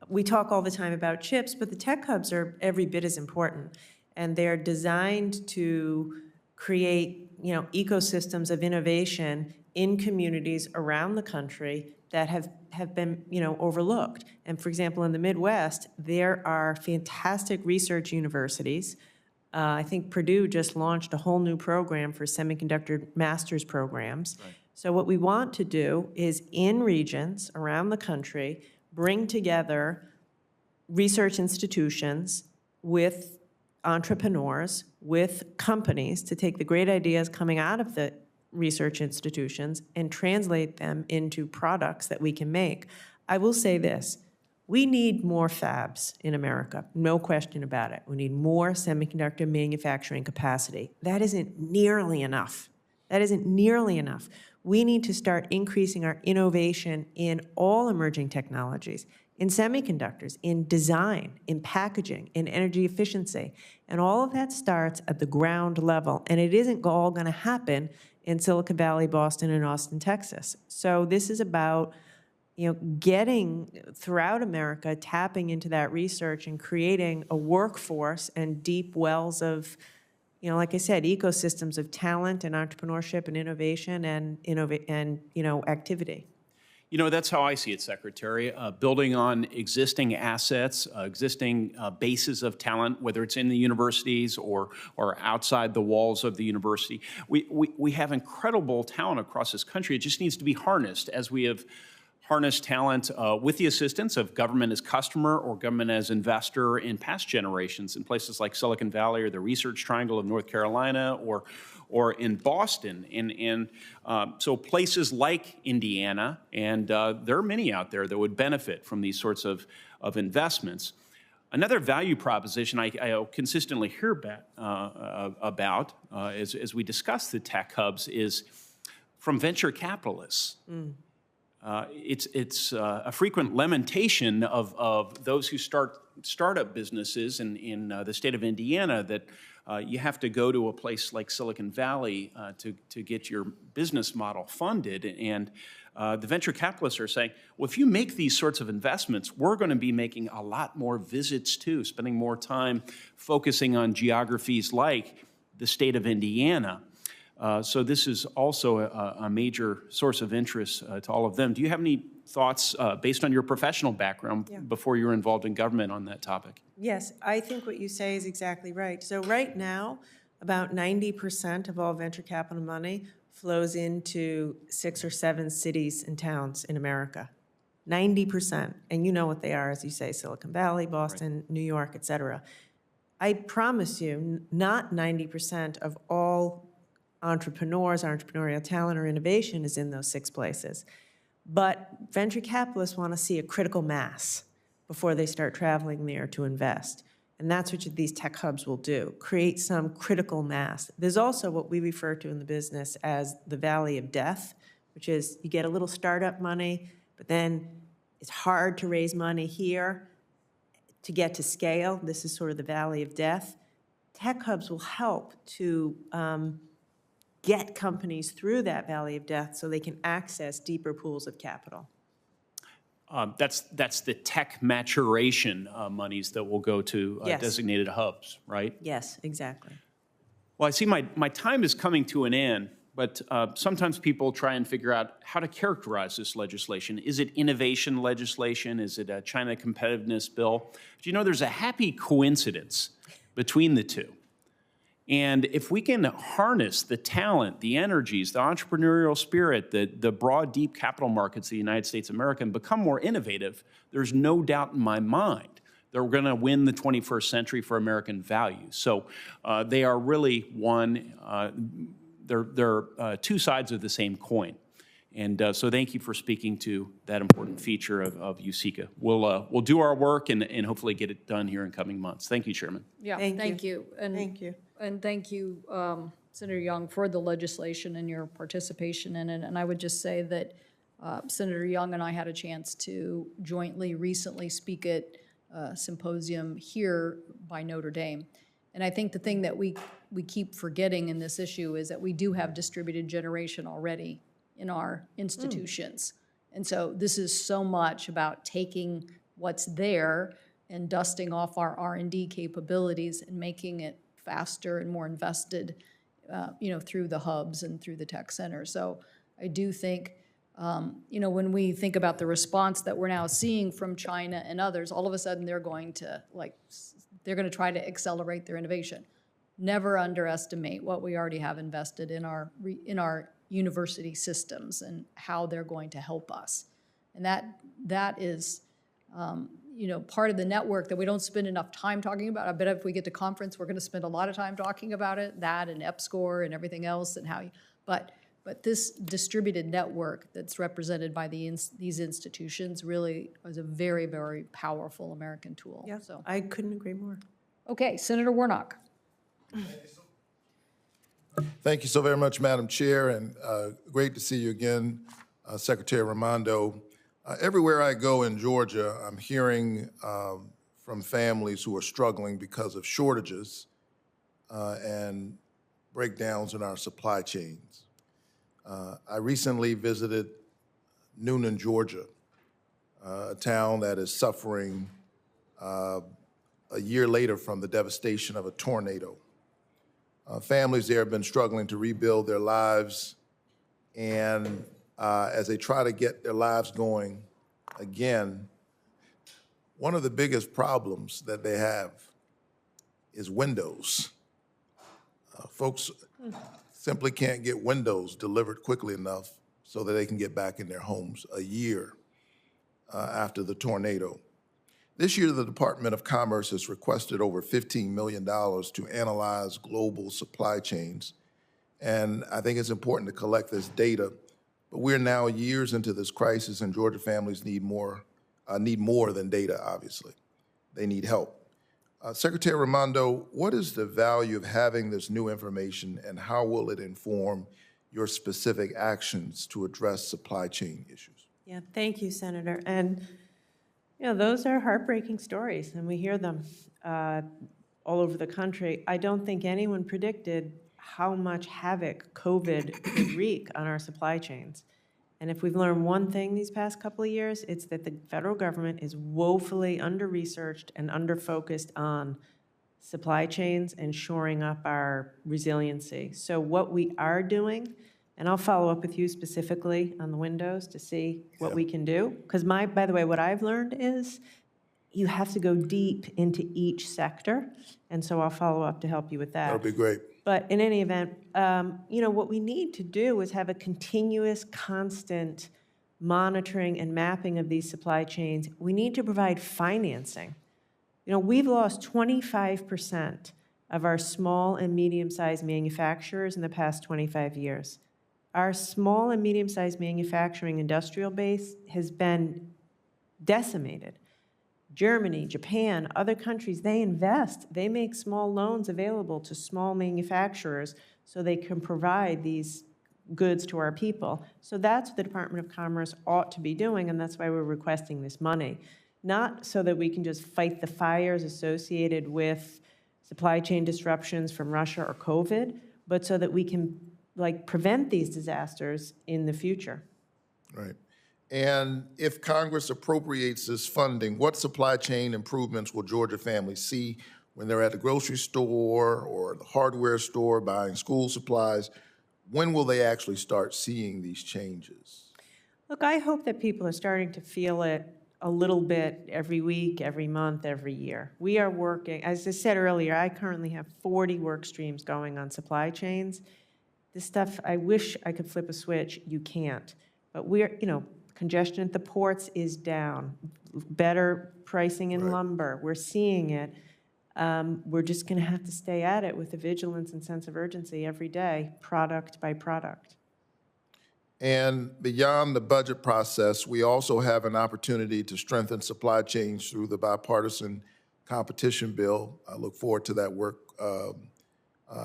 We talk all the time about chips, but the tech hubs are every bit as important. And they're designed to create, ecosystems of innovation in communities around the country that have been, overlooked. And for example, in the Midwest, there are fantastic research universities. I think Purdue just launched a whole new program for semiconductor master's programs. Right. So what we want to do is in regions around the country, bring together research institutions with entrepreneurs, with companies to take the great ideas coming out of the research institutions and translate them into products that we can make. I will say this, we need more fabs in America, no question about it. We need more semiconductor manufacturing capacity. That isn't nearly enough. That isn't nearly enough. We need to start increasing our innovation in all emerging technologies, in semiconductors, in design, in packaging, in energy efficiency. And all of that starts at the ground level. And it isn't all going to happen in Silicon Valley, Boston, and Austin, Texas. So this is about, getting throughout America, tapping into that research and creating a workforce and deep wells of, like I said, ecosystems of talent and entrepreneurship and innovation and activity. That's how I see it, Secretary. Building on existing assets, existing bases of talent, whether it's in the universities or outside the walls of the university. We have incredible talent across this country. It just needs to be harnessed as we have harnessed talent with the assistance of government as customer or government as investor in past generations in places like Silicon Valley or the Research Triangle of North Carolina or in Boston. And so places like Indiana, and there are many out there that would benefit from these sorts of investments. Another value proposition I consistently hear about as we discuss the tech hubs is from venture capitalists. It's a frequent lamentation of those who start startup businesses in the state of Indiana that you have to go to a place like Silicon Valley to get your business model funded. And the venture capitalists are saying, well, if you make these sorts of investments, we're going to be making a lot more visits too, spending more time focusing on geographies like the state of Indiana. So this is also a major source of interest to all of them. Do you have any thoughts based on your professional background Yeah. before you were involved in government on that topic. Yes, I think what you say is exactly right. So right now, about 90% of all venture capital money flows into 6 or 7 cities and towns in America. 90%. And you know what they are, as you say, Silicon Valley, Boston, New York, et cetera. I promise you, not 90% of all entrepreneurs, entrepreneurial talent, or innovation is in those 6 places. But venture capitalists want to see a critical mass before they start traveling there to invest. And that's what these tech hubs will do, create some critical mass. There's also what we refer to in the business as the valley of death, which is you get a little startup money, but then it's hard to raise money here to get to scale. This is sort of the valley of death. Tech hubs will help to get companies through that valley of death so they can access deeper pools of capital. That's the tech maturation monies that will go to Yes. designated hubs, right? Yes, exactly. Well, I see my time is coming to an end, but sometimes people try and figure out how to characterize this legislation. Is it innovation legislation? Is it a China competitiveness bill? Do you know there's a happy coincidence between the two? And if we can harness the talent, the energies, the entrepreneurial spirit, the broad, deep capital markets of the United States of America and become more innovative, there's no doubt in my mind that we're going to win the 21st century for American values. So they are really they're two sides of the same coin. And so thank you for speaking to that important feature of USICA. We'll do our work and hopefully get it done here in coming months. Thank you, Chairman. Yeah, thank you. And thank you. And thank you, Senator Young, for the legislation and your participation in it. And I would just say that Senator Young and I had a chance to jointly recently speak at a symposium here by Notre Dame. And I think the thing that we keep forgetting in this issue is that we do have distributed generation already in our institutions. And so this is so much about taking what's there and dusting off our R&D capabilities and making it faster and more invested, through the hubs and through the tech centers. So I do think, when we think about the response that we're now seeing from China and others, all of a sudden they're going to try to accelerate their innovation. Never underestimate what we already have invested in our university systems and how they're going to help us. And that is, part of the network that we don't spend enough time talking about. I bet if we get to conference, we're going to spend a lot of time talking about it, that and EPSCoR and everything else and but this distributed network that's represented by these institutions really is a very, very powerful American tool. Yeah, so I couldn't agree more. Okay, Senator Warnock. Thank you so very much, Madam Chair, and great to see you again, Secretary Raimondo. Everywhere I go in Georgia, I'm hearing from families who are struggling because of shortages and breakdowns in our supply chains. I recently visited Thune, Georgia, a town that is suffering a year later from the devastation of a tornado. Families there have been struggling to rebuild their lives, and as they try to get their lives going again, one of the biggest problems that they have is windows. Folks simply can't get windows delivered quickly enough so that they can get back in their homes a year after the tornado. This year, the Department of Commerce has requested over $15 million to analyze global supply chains. And I think it's important to collect this data. But we're now years into this crisis, and Georgia families need more than data, obviously. They need help. Secretary Raimondo, what is the value of having this new information, and how will it inform your specific actions to address supply chain issues? Yeah, thank you, Senator. And those are heartbreaking stories, and we hear them all over the country. I don't think anyone predicted how much havoc COVID could wreak on our supply chains. And if we've learned one thing these past couple of years, it's that the federal government is woefully under-researched and under-focused on supply chains and shoring up our resiliency. So what we are doing And I'll follow up with you specifically on the windows to see what we can do. Because by the way, what I've learned is you have to go deep into each sector. And so I'll follow up to help you with that. That'll be great. But in any event, what we need to do is have a continuous, constant monitoring and mapping of these supply chains. We need to provide financing. We've lost 25% of our small and medium-sized manufacturers in the past 25 years. Our small and medium-sized manufacturing industrial base has been decimated. Germany, Japan, other countries, they invest. They make small loans available to small manufacturers so they can provide these goods to our people. So that's what the Department of Commerce ought to be doing, and that's why we're requesting this money. Not so that we can just fight the fires associated with supply chain disruptions from Russia or COVID, but so that we can prevent these disasters in the future. Right. And if Congress appropriates this funding, what supply chain improvements will Georgia families see when they're at the grocery store or the hardware store buying school supplies? When will they actually start seeing these changes? Look, I hope that people are starting to feel it a little bit every week, every month, every year. We are working, as I said earlier, I currently have 40 work streams going on supply chains. This stuff, I wish I could flip a switch. You can't. But congestion at the ports is down. Better pricing in lumber. We're seeing it. We're just going to have to stay at it with a vigilance and sense of urgency every day, product by product. And beyond the budget process, we also have an opportunity to strengthen supply chains through the bipartisan competition bill. I look forward to that work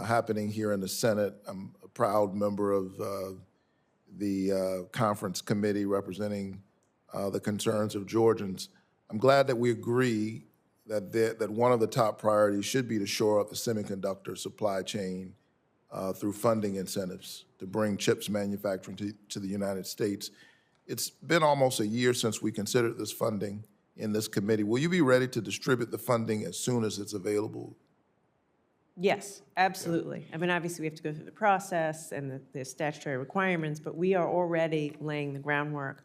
happening here in the Senate. I'm a proud member of the conference committee representing the concerns of Georgians. I'm glad that we agree that one of the top priorities should be to shore up the semiconductor supply chain through funding incentives to bring chips manufacturing to the United States. It's been almost a year since we considered this funding in this committee. Will you be ready to distribute the funding as soon as it's available? Yes, absolutely. I mean, obviously, we have to go through the process and the statutory requirements, but we are already laying the groundwork.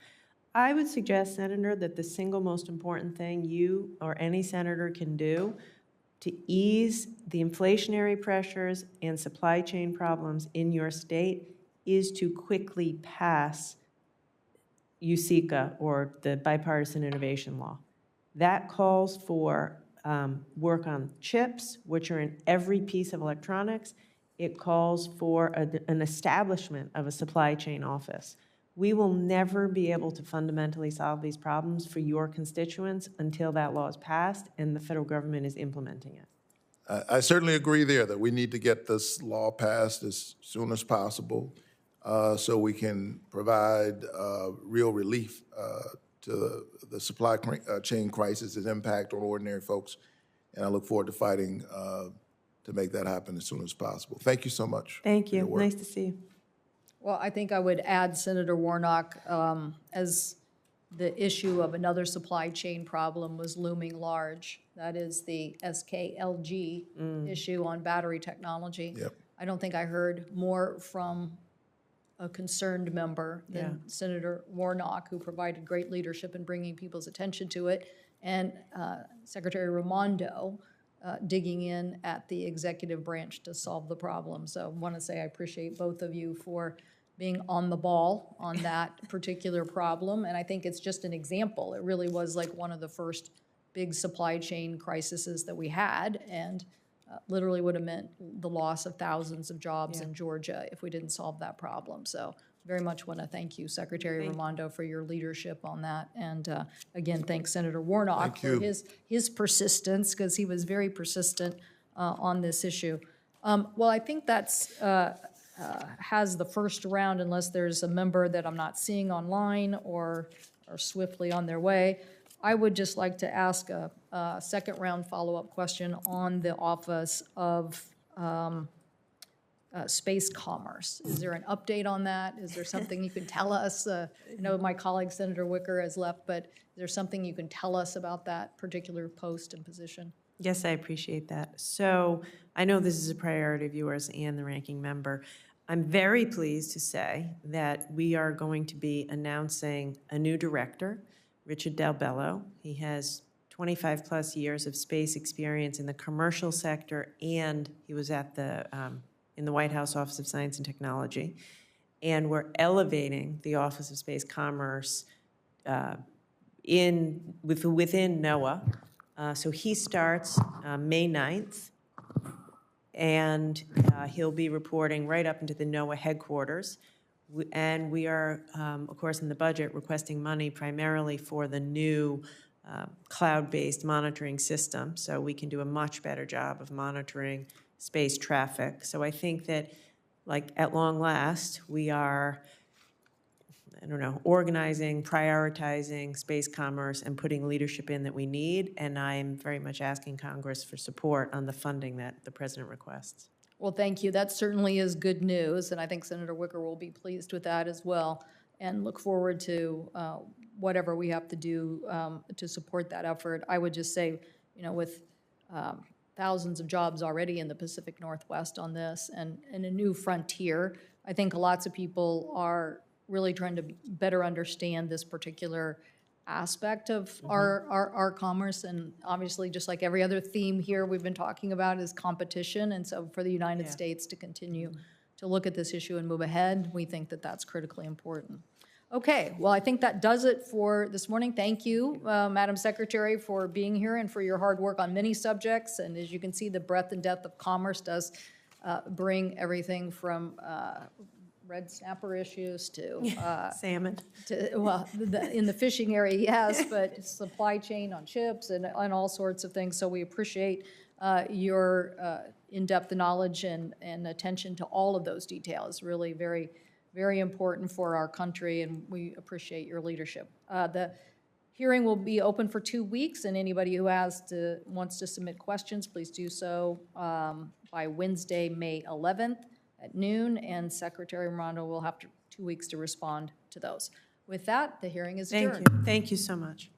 I would suggest, Senator, that the single most important thing you or any senator can do to ease the inflationary pressures and supply chain problems in your state is to quickly pass USICA, or the Bipartisan Innovation Law. That calls for work on chips, which are in every piece of electronics. It calls for an establishment of a supply chain office. We will never be able to fundamentally solve these problems for your constituents until that law is passed and the federal government is implementing it. I certainly agree there that we need to get this law passed as soon as possible so we can provide real relief to the supply chain crisis, its impact on ordinary folks. And I look forward to fighting to make that happen as soon as possible. Thank you so much. Thank you. Nice to see you. Well, I think I would add, Senator Warnock, as the issue of another supply chain problem was looming large. That is the SKLG issue on battery technology. Yep. I don't think I heard more from a concerned member than Senator Warnock, who provided great leadership in bringing people's attention to it, and Secretary Raimondo digging in at the executive branch to solve the problem. So I want to say I appreciate both of you for being on the ball on that particular problem. And I think it's just an example. It really was like one of the first big supply chain crises that we had, and literally would have meant the loss of thousands of jobs in Georgia if we didn't solve that problem. So very much want to thank you, Secretary Raimondo, for your leadership on that. And again, thanks Senator Warnock for his persistence, because he was very persistent on this issue. Well, I think that's has the first round, unless there's a member that I'm not seeing online or are swiftly on their way. I would just like to ask a second round follow-up question on the Office of Space Commerce. Is there an update on that? Is there something you can tell us? I know my colleague Senator Wicker has left, but is there something you can tell us about that particular post and position? Yes, I appreciate that. So I know this is a priority of yours and the ranking member. I'm very pleased to say that we are going to be announcing a new director, Richard Del Bello. He has 25-plus years of space experience in the commercial sector, and he was at the in the White House Office of Science and Technology. And we're elevating the Office of Space Commerce within NOAA. So he starts May 9th, and he'll be reporting right up into the NOAA headquarters. And we are, of course, in the budget requesting money primarily for the new cloud-based monitoring system, so we can do a much better job of monitoring space traffic. So I think that, like, at long last, we are, I don't know, organizing, prioritizing space commerce and putting leadership in that we need, and I'm very much asking Congress for support on the funding that the President requests. Well, thank you. That certainly is good news, and I think Senator Wicker will be pleased with that as well, and look forward to whatever we have to do to support that effort. I would just say, you know, with thousands of jobs already in the Pacific Northwest on this and a new frontier, I think lots of people are really trying to better understand this particular aspect of our commerce. And obviously, just like every other theme here we've been talking about is competition. And so for the United States to continue to look at this issue and move ahead, we think that that's critically important. Okay, well, I think that does it for this morning. Thank you, Madam Secretary, for being here and for your hard work on many subjects. And as you can see, the breadth and depth of commerce does bring everything from red snapper issues to salmon. To, well, in the fishing area, yes, but supply chain on ships and all sorts of things. So we appreciate your in-depth knowledge and attention to all of those details. Really very, very important for our country, and we appreciate your leadership. The hearing will be open for 2 weeks, and anybody who wants to submit questions, please do so by Wednesday, May 11th at noon, and Secretary Raimondo will have 2 weeks to respond to those. With that, the hearing is adjourned. Thank you so much.